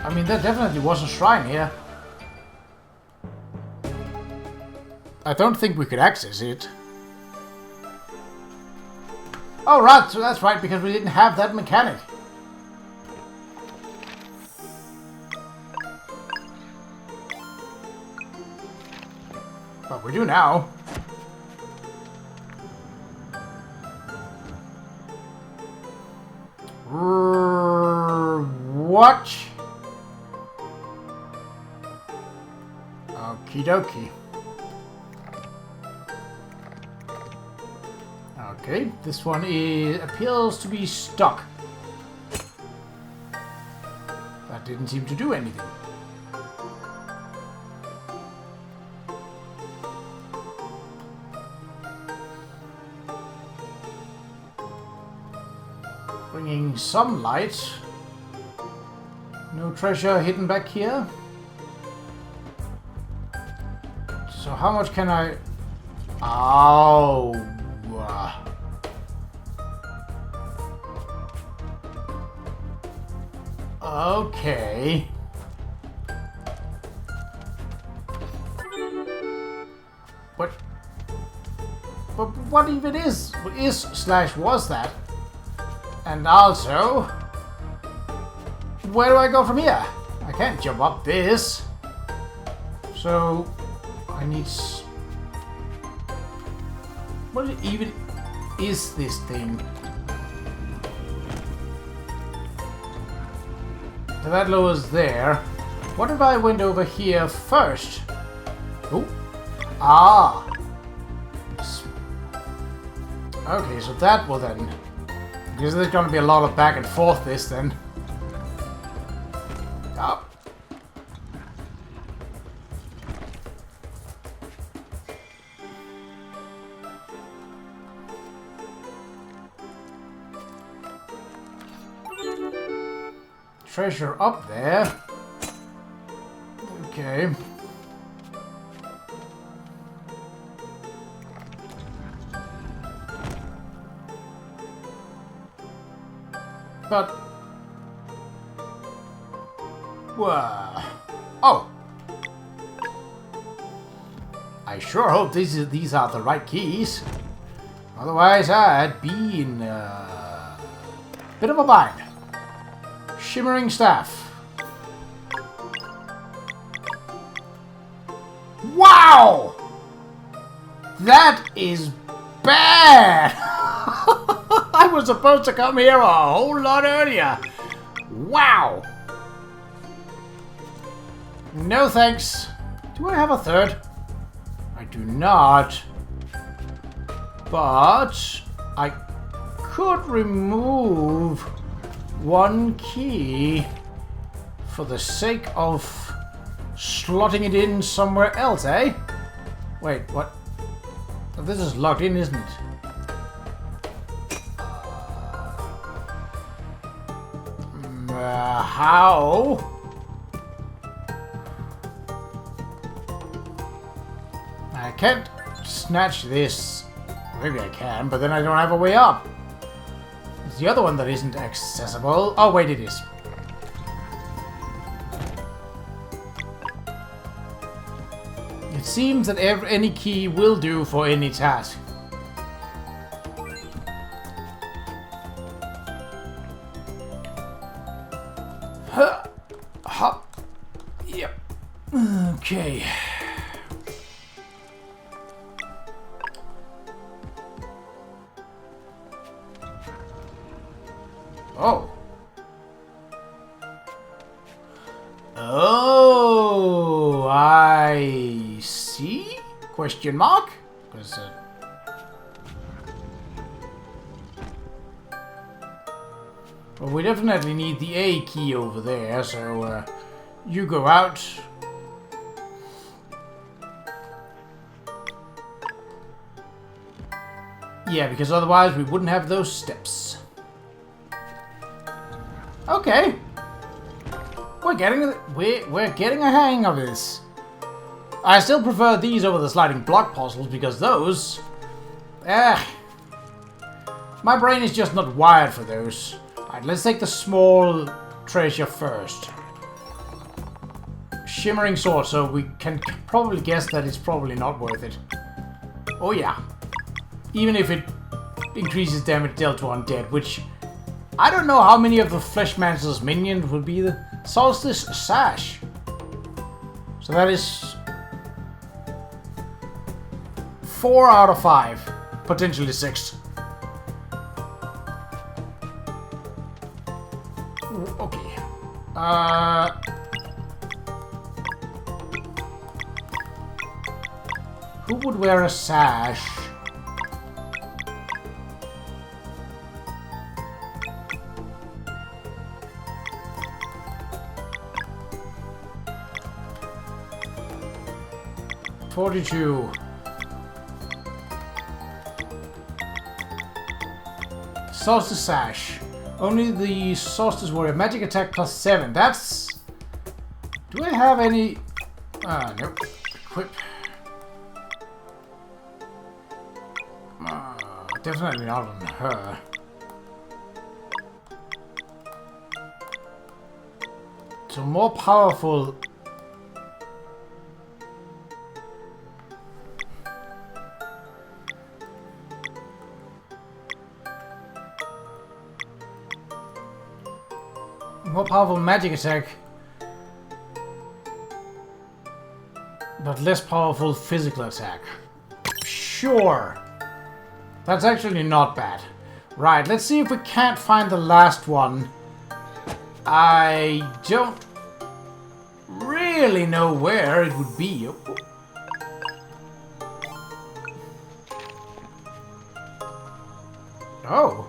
I mean, there definitely was a shrine here. I don't think we could access it. Oh, right, so that's right, because we didn't have that mechanic. But we do now. Watch. Okie dokie. Okay, this one appears to be stuck. That didn't seem to do anything. Bringing some light. No treasure hidden back here. So how much can I... Oh. Okay. But what even is / was that? And also, where do I go from here? I can't jump up this. So, I need... What even is this thing? So that lowers there. What if I went over here first? Oh. Ah. Okay, so that will then... Because there's going to be a lot of back and forth this then. Oh. Treasure up there. Okay. But... Whoa. Oh! I sure hope these are the right keys. Otherwise, I'd be in bit of a bind. Shimmering Staff. Wow! That is bad! I was supposed to come here a whole lot earlier. Wow! No thanks. Do I have a third? I do not. But I could remove one key for the sake of slotting it in somewhere else, eh? Wait, what? Oh, this is locked in, isn't it? How? I can't snatch this. Maybe I can, but then I don't have a way up. It's the other one that isn't accessible. Oh, wait, it is. It seems that any key will do for any task. Huh. Hop. Yep. Okay. Oh. Oh, I see? Question mark? Because, well, we definitely need the A key over there, so, you go out. Yeah, because otherwise we wouldn't have those steps. Okay. We're getting a hang of this. I still prefer these over the sliding block puzzles because those... my brain is just not wired for those. Alright, let's take the small treasure first. Shimmering sword, so we can probably guess that it's probably not worth it. Oh yeah. Even if it increases damage dealt to undead, which... I don't know how many of the Fleshmancer's minions will be the Solstice Sash. So that is 4 out of 5. Potentially 6. Okay. Who would wear a sash? $42. Solstice Sash. Only the Solstice Warrior. Magic attack plus 7. That's... Do I have any... nope. Equip. Definitely not on her. So more powerful... More powerful magic attack, but less powerful physical attack. Sure. That's actually not bad. Right, let's see if we can't find the last one. I don't really know where it would be. Oh.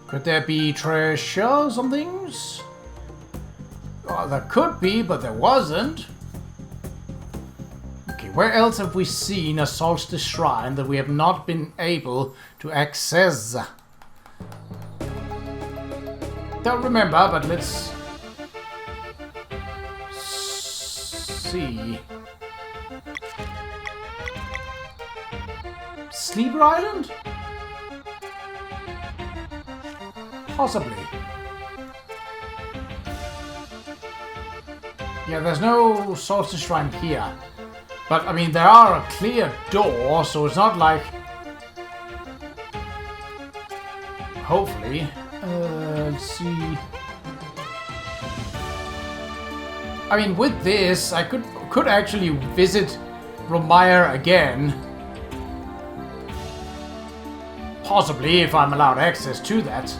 Could there be treasure some things? Well, there could be, but there wasn't. Okay, where else have we seen a Solstice Shrine that we have not been able to access? Don't remember, but let's see. Sleeper Island? Possibly. Yeah, there's no Solstice Shrine here. But, I mean, there are a clear door, so it's not like... Hopefully. Let's see. I mean, with this, I could actually visit Romire again. Possibly, if I'm allowed access to that.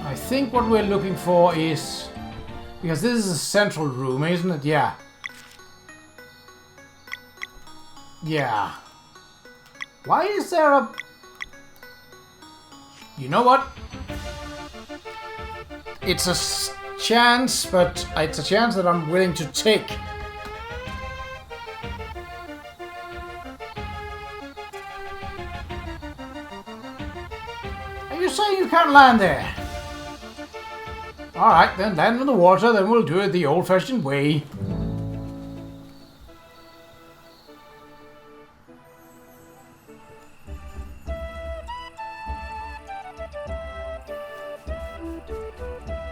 I think what we're looking for is... Because this is a central room, isn't it? Yeah. Yeah. Why is there a... You know what? It's a chance, but it's a chance that I'm willing to take. Are you saying you can't land there? Alright, then land in the water, then we'll do it the old-fashioned way.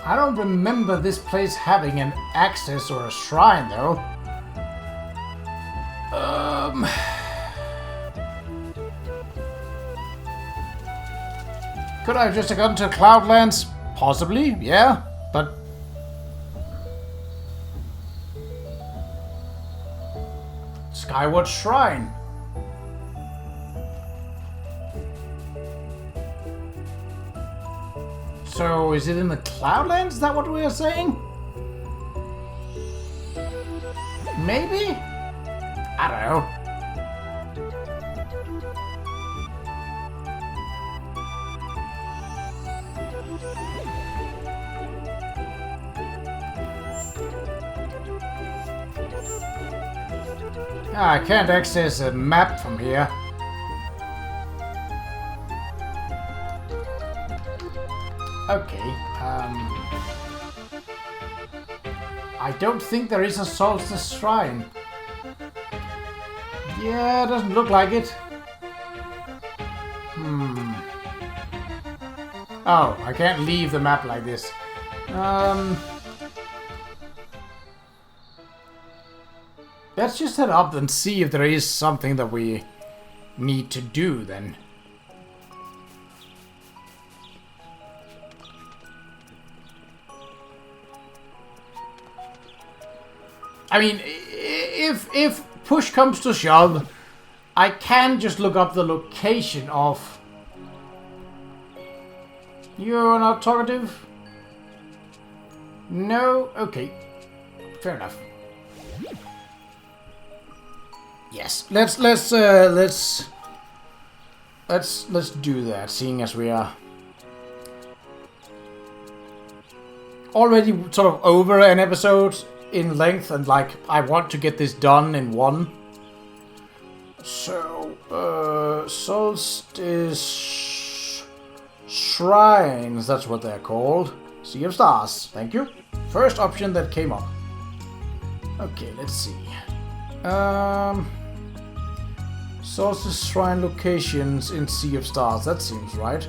I don't remember this place having an access or a shrine, though. Could I have just gone to Cloudlands? Possibly, yeah, but... Skyward Shrine. So, is it in the Cloudlands? Is that what we are saying? Maybe? I don't know. I can't access a map from here. Okay, I don't think there is a Solstice Shrine. Yeah, doesn't look like it. Oh, I can't leave the map like this. Let's just head up and see if there is something that we need to do then. I mean, if push comes to shove, I can just look up the location of... You're not talkative? No? Okay. Fair enough. Yes. Let's do that, seeing as we are already sort of over an episode in length, and like I want to get this done in one. So Solstice Shrines, that's what they're called. Sea of Stars, thank you. First option that came up. Okay, let's see. Solstice Shrine locations in Sea of Stars, that seems right.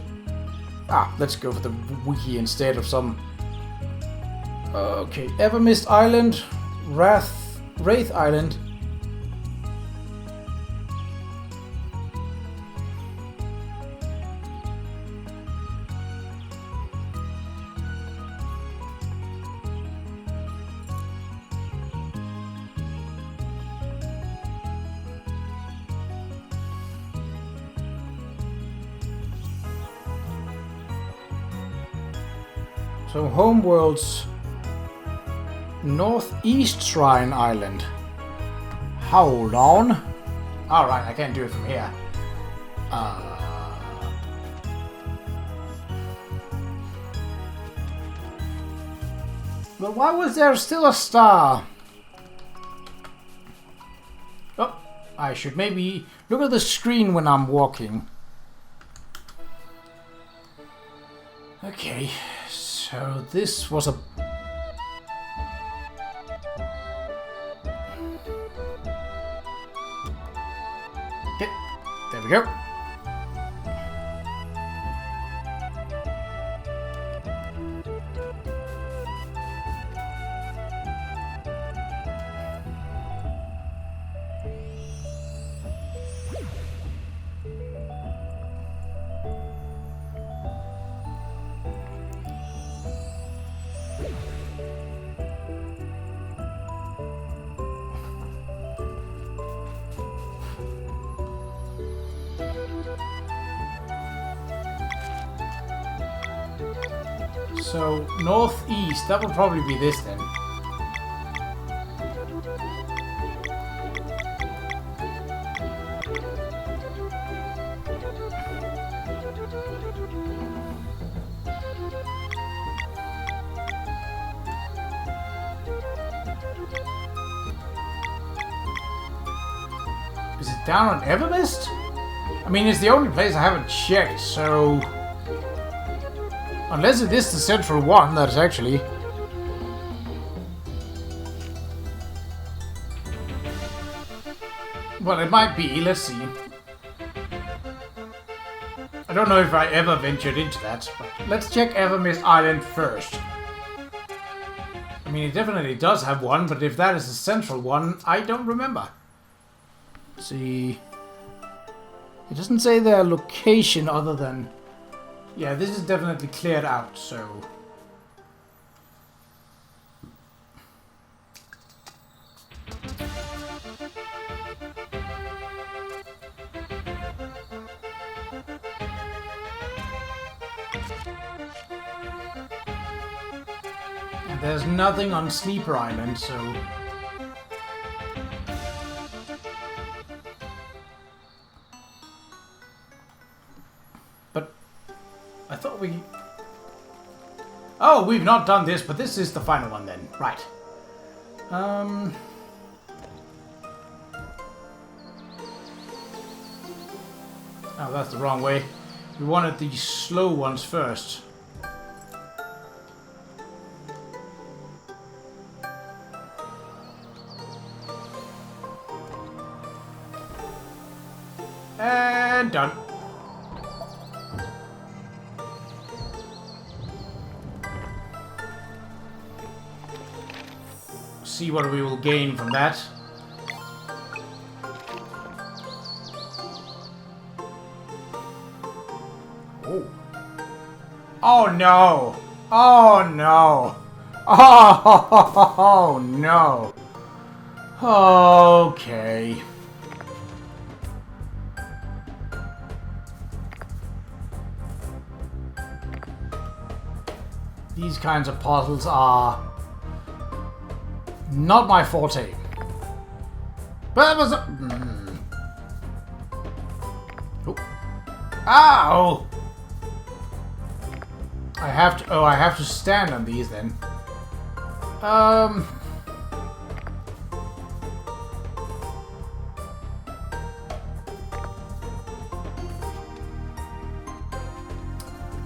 Let's go for the wiki instead of some... Okay, Evermist Island, Wraith Island. So Homeworld's Northeast Shrine Island. Hold on. Alright, I can't do it from here. But why was there still a star? Oh, I should maybe look at the screen when I'm walking. Okay, so this was a... Okay, there we go. So, northeast, that would probably be this then. Is it down on Evermist? I mean, it's the only place I haven't checked, so... Unless it is the central one, that's actually... Well, it might be, let's see. I don't know if I ever ventured into that, but let's check Evermist Island first. I mean, it definitely does have one, but if that is the central one, I don't remember. Let's see... It doesn't say their location other than... Yeah, this is definitely cleared out, so... And there's nothing on Sleeper Island, so... I thought we... Oh, we've not done this, but this is the final one then. Right. Oh, that's the wrong way. We wanted the slow ones first. And done. See what we will gain from that. Oh. Oh no! Oh no! Oh no! Okay. These kinds of puzzles are not my forte. But it was a... Oh. Ow! I have to... Oh, I have to stand on these then.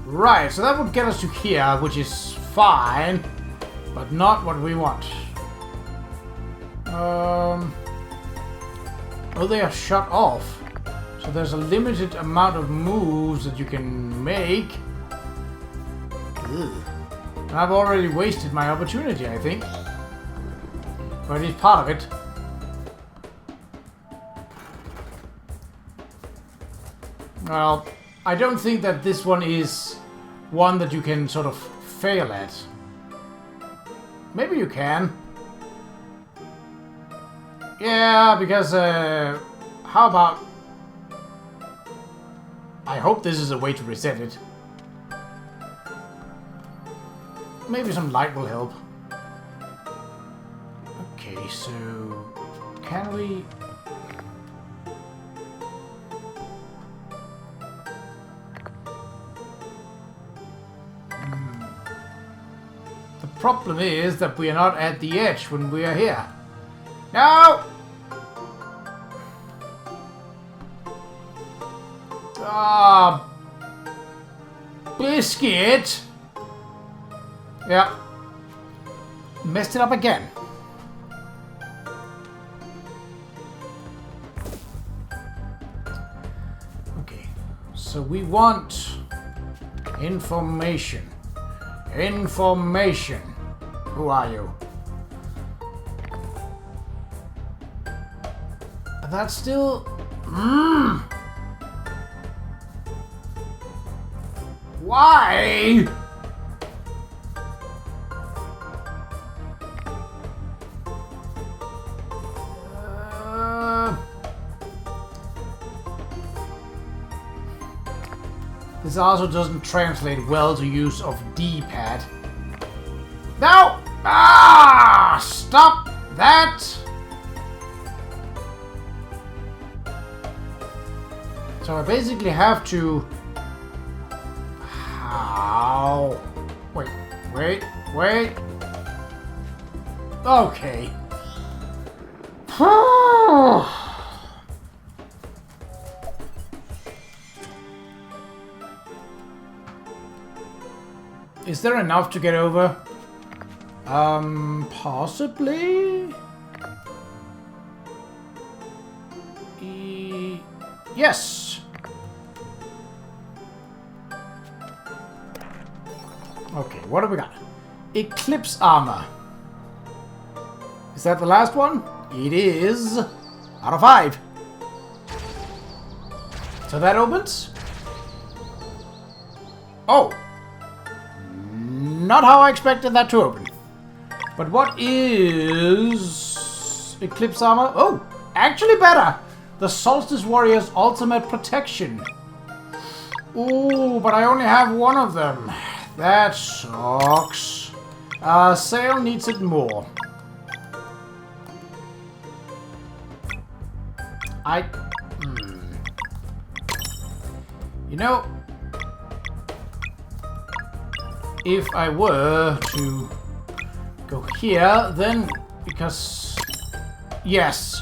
Right, so that would get us to here, which is fine, but not what we want. Oh, they are shut off. So there's a limited amount of moves that you can make. Ugh. And I've already wasted my opportunity, I think. But it's part of it. Well, I don't think that this one is one that you can sort of fail at. Maybe you can. Yeah, because, how about... I hope this is a way to reset it. Maybe some light will help. Okay, so... Can we... The problem is that we are not at the edge when we are here. No! Ah, biscuit! Yeah. Messed it up again. Okay. So we want information. Information. Who are you? That's still... Why? This also doesn't translate well to use of D-pad. No! Ah! Stop that! So I basically have to... How? Wait. Okay. Is there enough to get over? Possibly? Yes! Okay, what have we got? Eclipse armor. Is that the last one? It is. Out of 5. So that opens. Oh! Not how I expected that to open. But what is... Eclipse armor? Oh! Actually better! The Solstice Warrior's ultimate protection. Ooh, but I only have one of them. That sucks. Sail needs it more. You know, if I were to go here, then because yes.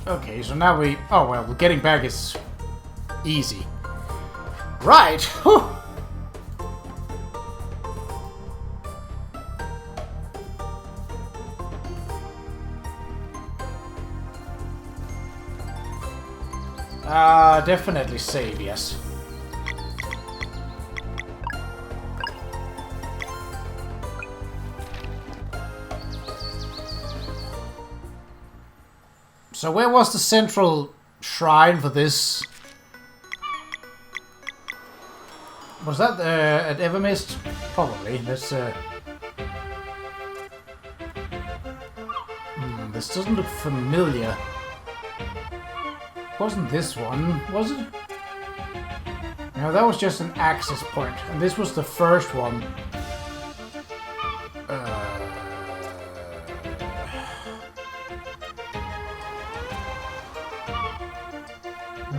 Okay, so now we... Oh, well, getting back is easy. Right. Whew. Definitely save, yes. So where was the central shrine for this? Was that at Evermist? Probably. Let's this doesn't look familiar. Wasn't this one, was it? No, that was just an access point, and this was the first one.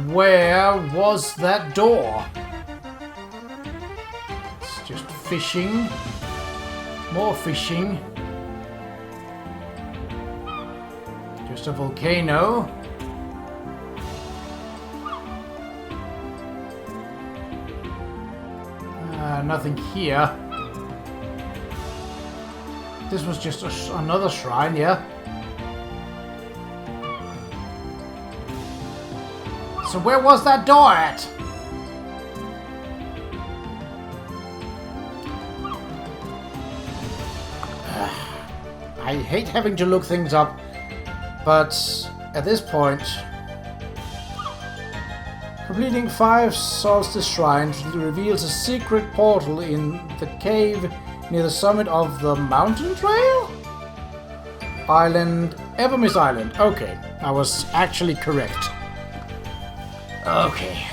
Where was that door? It's just fishing. More fishing. Just a volcano. Nothing here. This was just another shrine, yeah? So where was that door at? I hate having to look things up, but at this point... Completing 5 Solstice Shrines reveals a secret portal in the cave near the summit of the mountain trail? Island... Evermist Island. Okay, I was actually correct. Okay.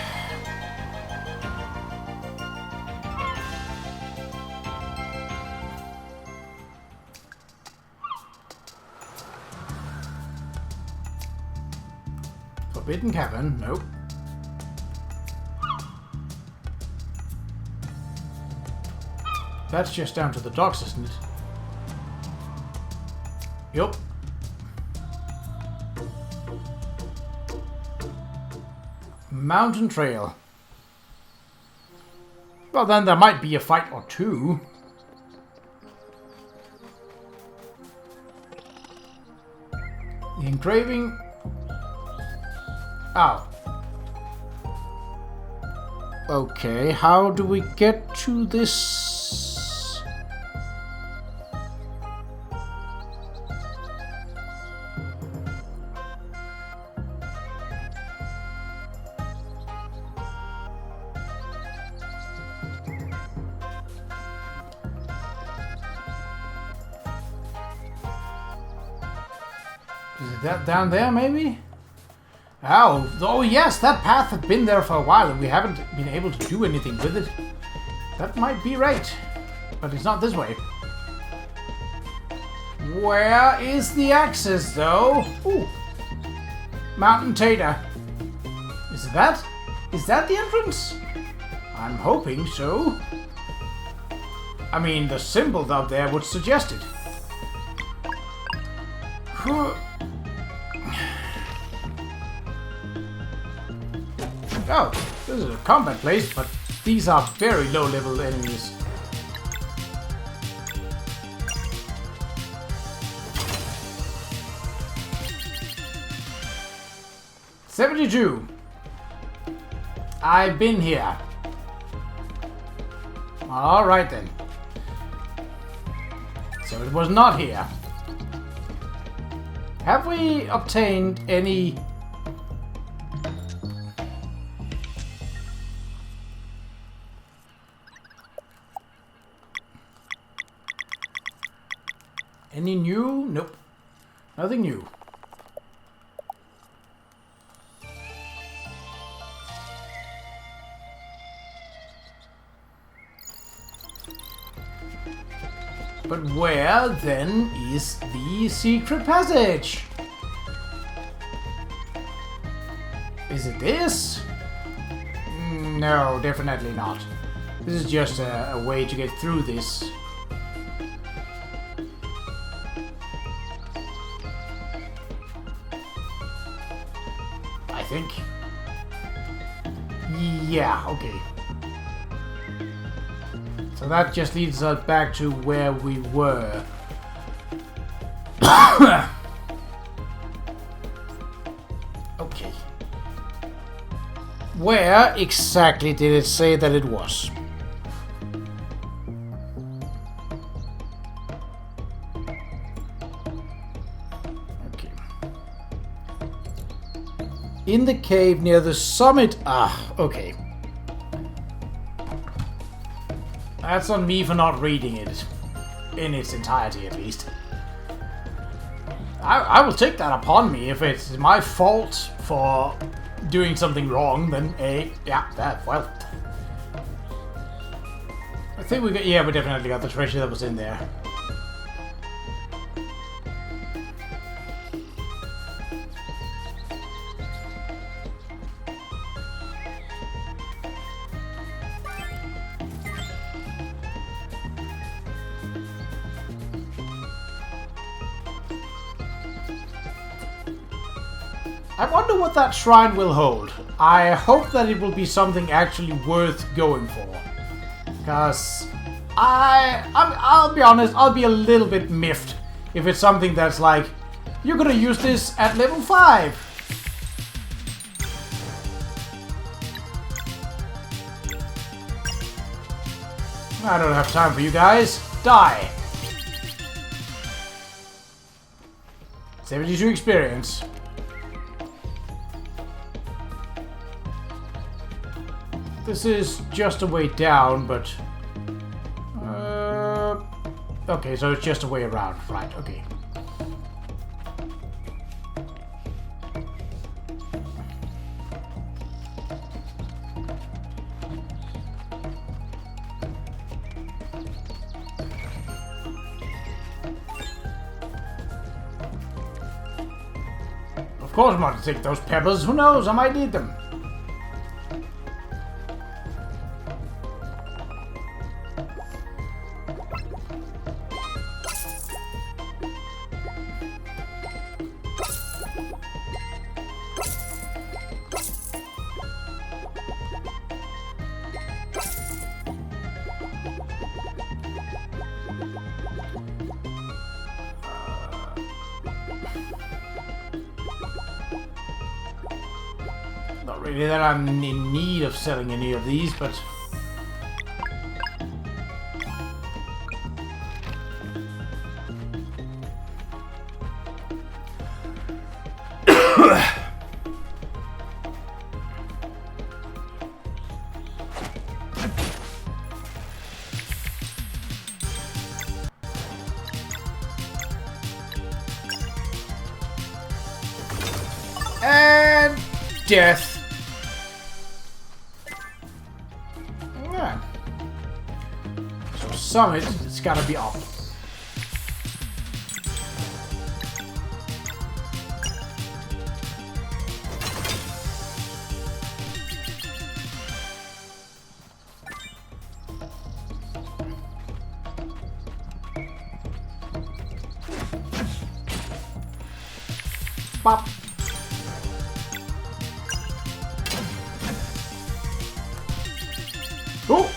Forbidden Cavern, nope. That's just down to the docks, isn't it? Yup. Mountain Trail. Well, then there might be a fight or two. The engraving... Oh. Okay, how do we get to this? Is that down there, maybe? Oh yes, that path had been there for a while and we haven't been able to do anything with it. That might be right, but it's not this way. Where is the access, though? Ooh. Mountain Tater. Is that the entrance? I'm hoping so. I mean, the symbol up there would suggest it. Oh, this is a combat place, but these are very low-level enemies. "72. I've been here." Alright then. So it was not here. Have we obtained any... Any new? Nope. Nothing new. But where, then, is the secret passage? Is it this? No, definitely not. This is just a way to get through this. I think. Yeah, okay. So that just leads us back to where we were. Okay. Where exactly did it say that it was? Okay. In the cave near the summit. Ah, okay. That's on me for not reading it. In its entirety, at least. I will take that upon me. If it's my fault for doing something wrong, then yeah, that, well. I think we definitely got the treasure that was in there. I wonder what that shrine will hold. I hope that it will be something actually worth going for. Because I'll be honest, I'll be a little bit miffed if it's something that's like, you're gonna use this at level 5. I don't have time for you guys. Die. 72 experience. This is just a way down, but... okay, so it's just a way around. Right, okay. Of course I'm going to take those pebbles. Who knows? I might need them. Not really that I'm in need of selling any of these, but... And death. Yeah. So summit, it's gotta be up. Bop. Oh,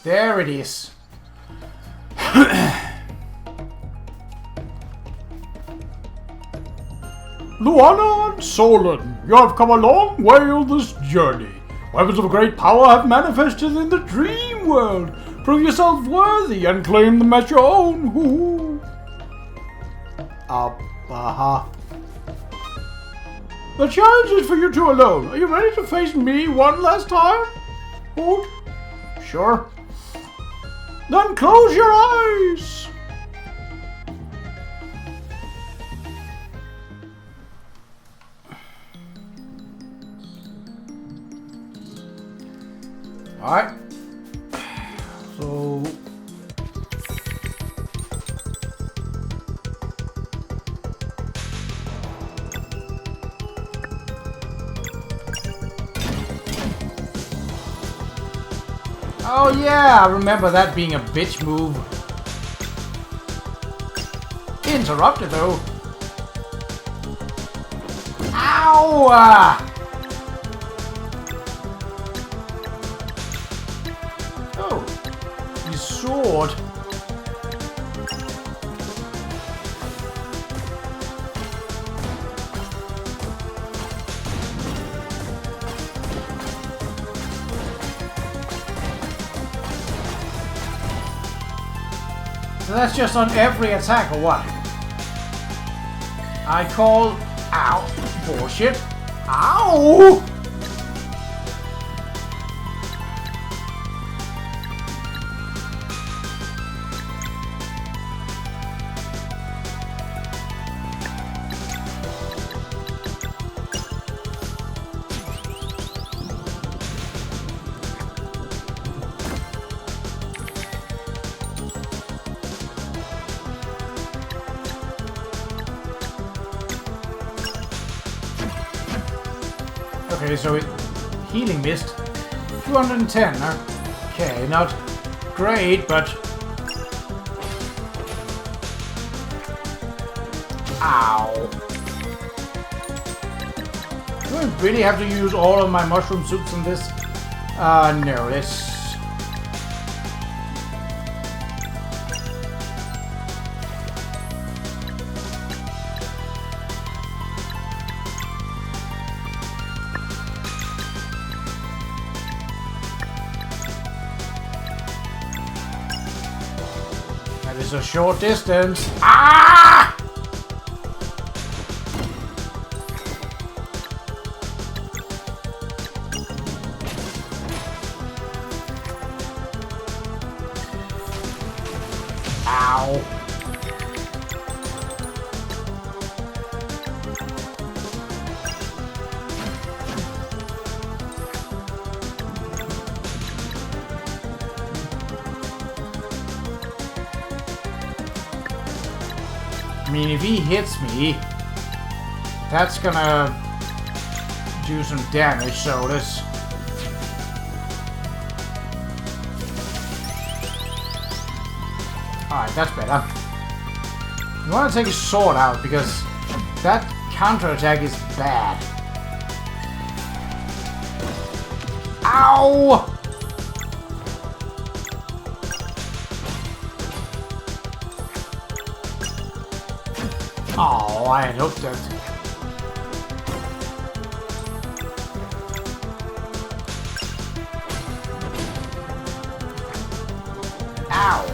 there it is. Luana and Solon, you have come a long way on this journey. Weapons of great power have manifested in the dream world. Prove yourself worthy and claim them as your own. Hoo-hoo. The challenge is for you two alone. Are you ready to face me one last time? Hoot? Sure. Then close your eyes. Alright. So... Oh yeah, I remember that being a bitch move. Interrupted though. Ow! Oh, his sword. So that's just on every attack, or what? I call... Ow! Bullshit! Ow! Okay, so it... Healing mist. 210, okay, not great, but... Ow. Do I really have to use all of my mushroom suits on this? No, let's... That is a short distance. Ah! Ow. I mean, if he hits me, that's gonna do some damage, so let's... Alright, that's better. You want to take his sword out, because that counterattack is bad. Ow! Oh, I had hoped that. Ow!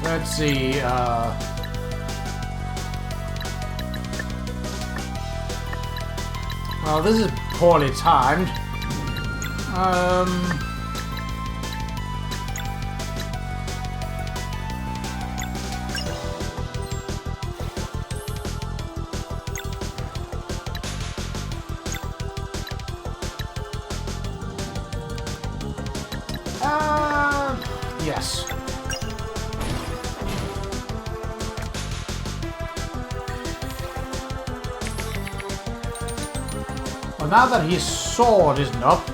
Let's see, Well, this is poorly timed. Yes. Well, now that his sword isn't up.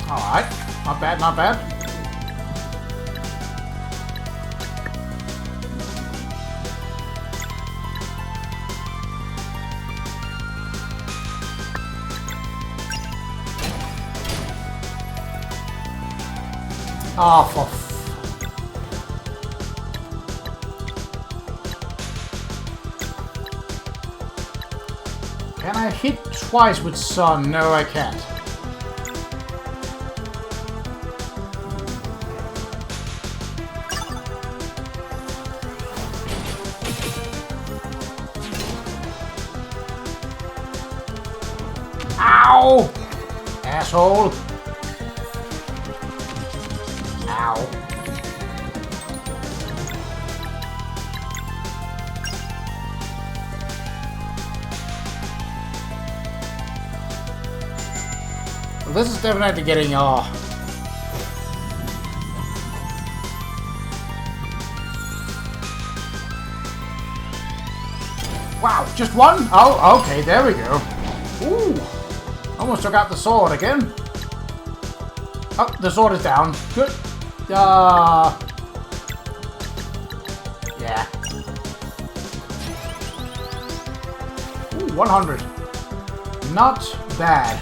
Alright, not bad, not bad. Oh, for Can I hit twice with sun? No, I can't. Ow! Asshole! Ow. Well, this is definitely getting Wow, just one? Oh, okay, there we go. Ooh. Almost took out the sword again. Oh, the sword is down. Good. Yeah. Ooh, 100. Not bad.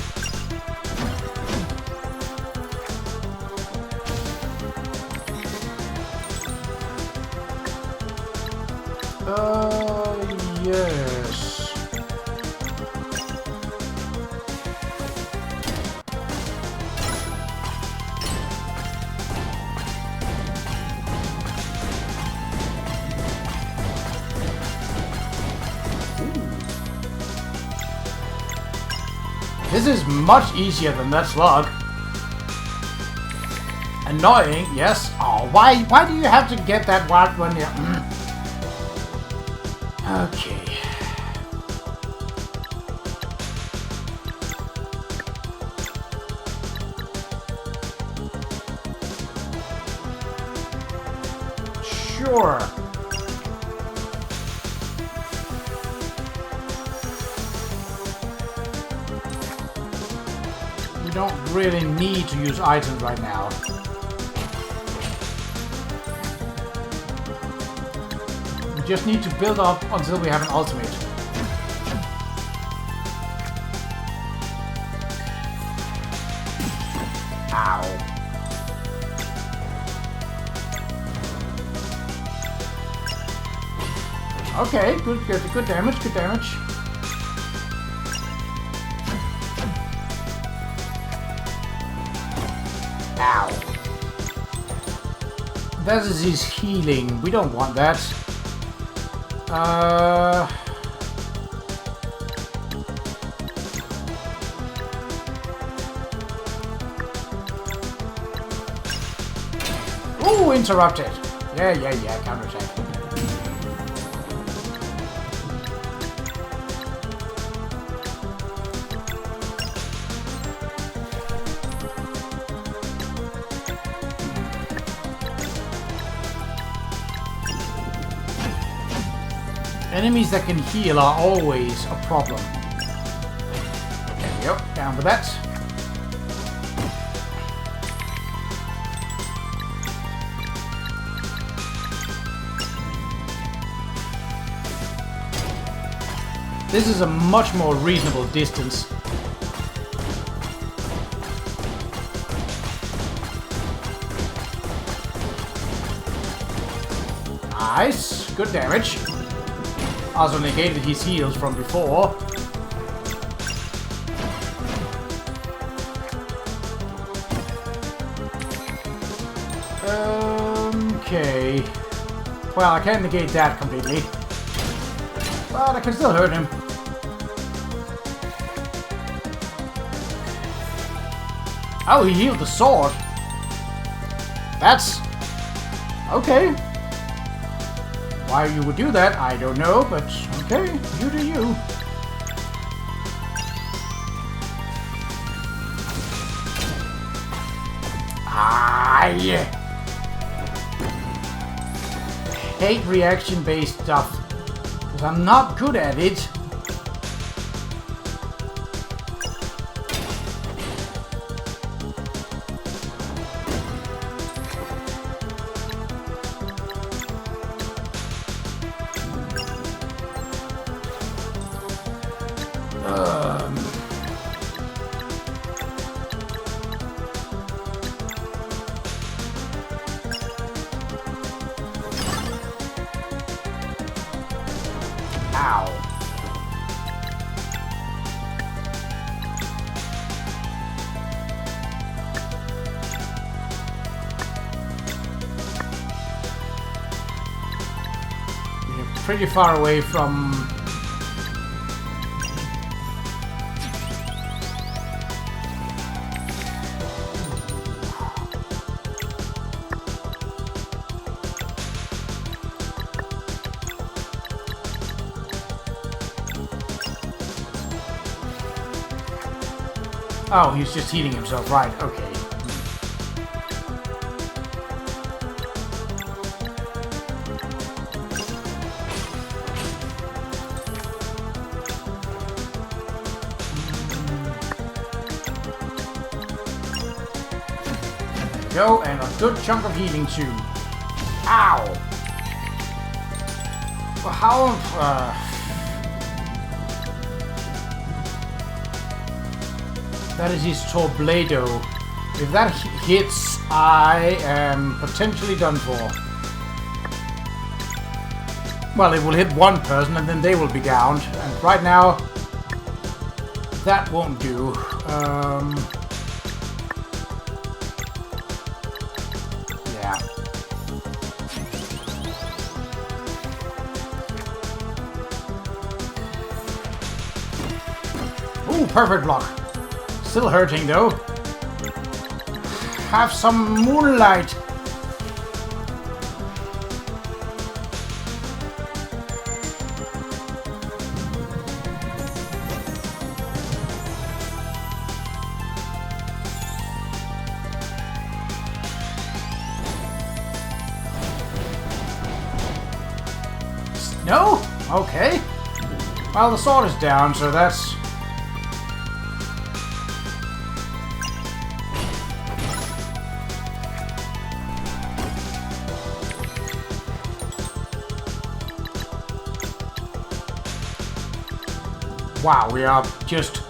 Yes. This is much easier than that slug. Annoying, yes. Oh, why do you have to get that one when you... Okay. Sure. We don't really need to use items right now. We just need to build up until we have an ultimate. Ow. Okay, good damage, good damage. Ow. That is his healing. We don't want that. Ooh, interrupted. Yeah, counterattack. Enemies that can heal are always a problem. There we go, down with that. This is a much more reasonable distance. Nice, good damage. Also negated his heals from before. Okay. Well, I can't negate that completely. But I can still hurt him. Oh, he healed the sword. That's... okay. Why you would do that, I don't know, but okay, you do you. I hate reaction-based stuff, because I'm not good at it. Ow. You're pretty far away from... Oh, he's just healing himself, right, okay. There we go, and a good chunk of healing too. Ow! Well, how... That is his tornado. If that hits, I am potentially done for. Well, it will hit one person and then they will be downed. And right now, that won't do. Yeah. Ooh, perfect block. Still hurting though. Have some moonlight. No? Okay. Well, the sword is down, so that's... Wow, we are just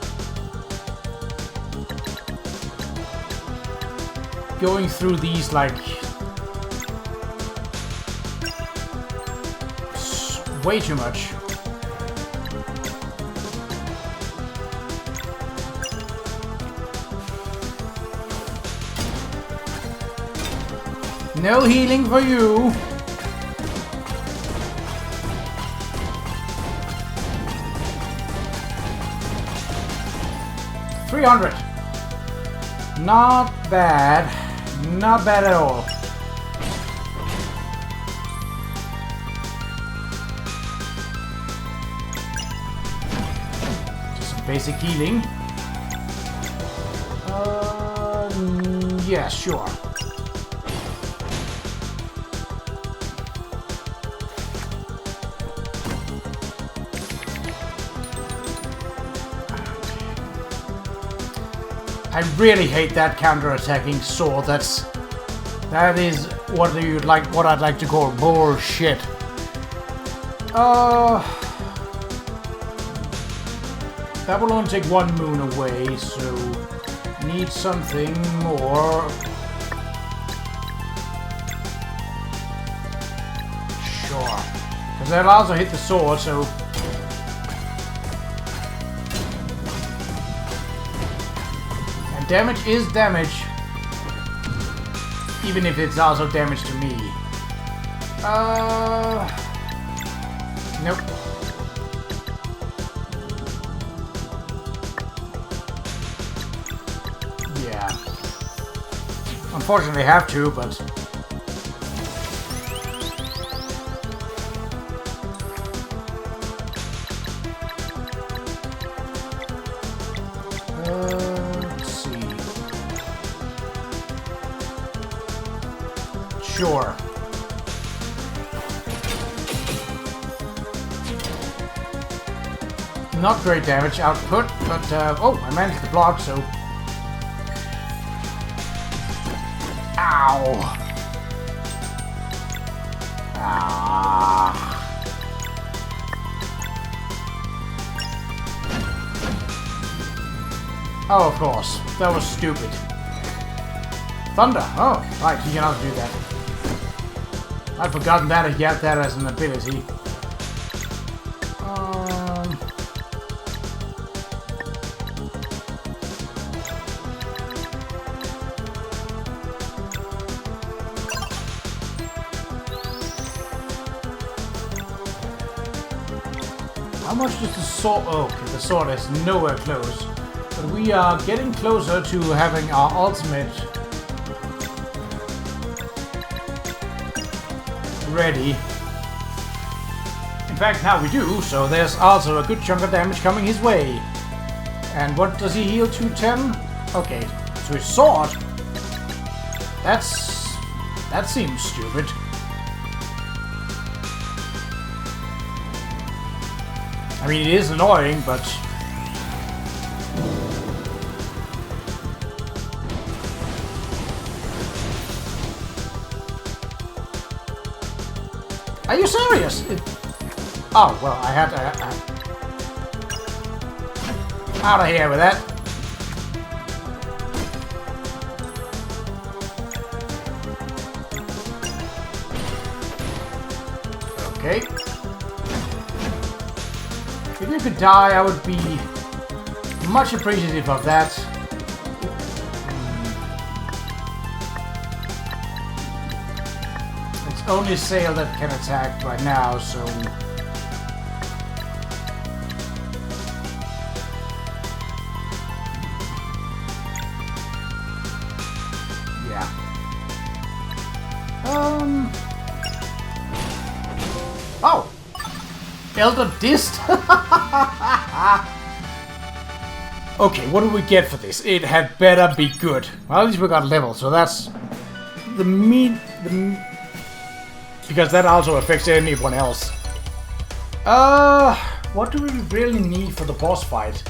going through these like way too much. No healing for you. $300. Not bad. Not bad at all. Just some basic healing. Yeah, sure. I really hate that counter-attacking sword. That is what I'd like to call bullshit. That will only take one moon away, so need something more. Sure. Because that'll also hit the sword, so... And damage is damage. Even if it's also damage to me. Nope. Yeah. Unfortunately, I have to, but... let's see. Sure. Not great damage output, but oh, I managed to block, so... Ow! Ah! Oh, of course. That was stupid. Thunder! Oh, right, you can also do that. I'd forgotten that I get that as an ability. How much does the sword... Oh, okay, the sword is nowhere close. But we are getting closer to having our ultimate ready. In fact, now we do, so there's also a good chunk of damage coming his way. And what does he heal to? 10? Okay, so his sword. That seems stupid. I mean, it is annoying, but... Are you serious? Oh, well, I had to... Out of here with that. Okay. If you could die, I would be much appreciative of that. It's only Sail that can attack right now, so... Yeah. Oh! Elder Dist? Okay, what do we get for this? It had better be good. Well, at least we got level, so that's the meat. Because that also affects anyone else. What do we really need for the boss fight?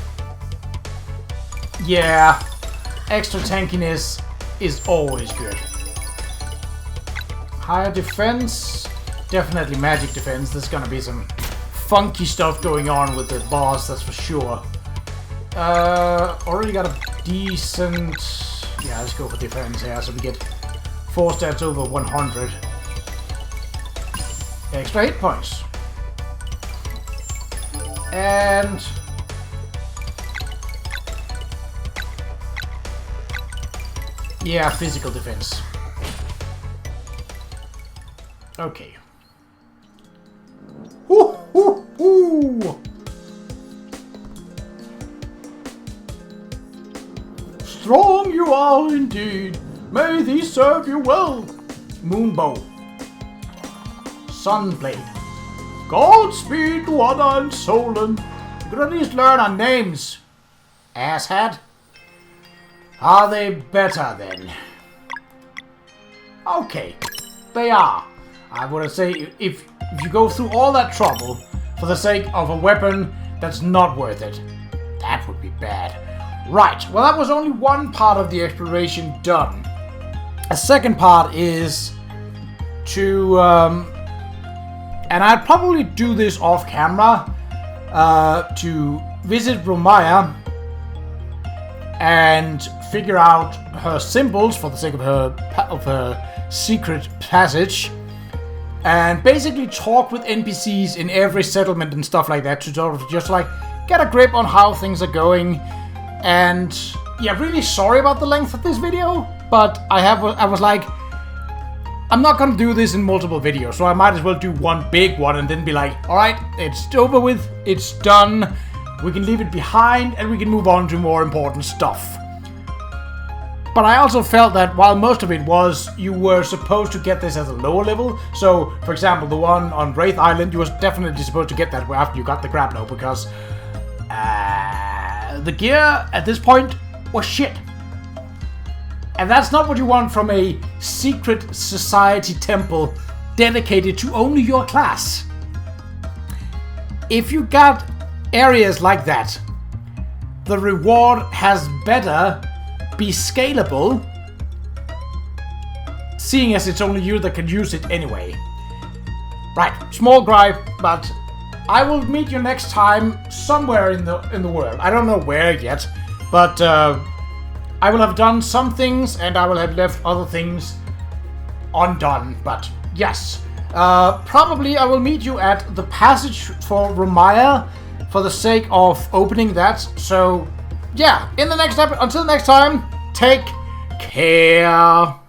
Yeah, extra tankiness is always good. Higher defense, definitely magic defense. There's gonna be some funky stuff going on with the boss, that's for sure. Already got a decent... Yeah, let's go for defense here, so we get 4 stats over 100. Extra hit points. And... yeah, physical defense. Okay. Ooh, ooh, ooh. Strong you are indeed. May these serve you well. Moonbow. Sunblade. Godspeed, Wada and Solon. You could at least learn our names. Asshat. Are they better then? Okay, they are. I would say if you go through all that trouble for the sake of a weapon that's not worth it, that would be bad. Right, well that was only one part of the exploration done. A second part is to, and I'd probably do this off camera, to visit Romaya and figure out her symbols for the sake of her secret passage. And basically talk with NPCs in every settlement and stuff like that to sort of just like get a grip on how things are going. And yeah, really sorry about the length of this video, but I was like, I'm not gonna do this in multiple videos, so I might as well do one big one and then be like, alright, it's over with, it's done, we can leave it behind and we can move on to more important stuff. But I also felt that while most of it was, you were supposed to get this at a lower level, so for example the one on Wraith Island, you were definitely supposed to get that after you got the Grabno, because the gear at this point was shit. And that's not what you want from a secret society temple dedicated to only your class. If you got areas like that, the reward has better be scalable, seeing as it's only you that can use it anyway. Right, small gripe, but I will meet you next time somewhere in the world. I don't know where yet, but I will have done some things and I will have left other things undone. But yes, probably I will meet you at the passage for Ramaya for the sake of opening that. So yeah, in the next episode, until next time, take care.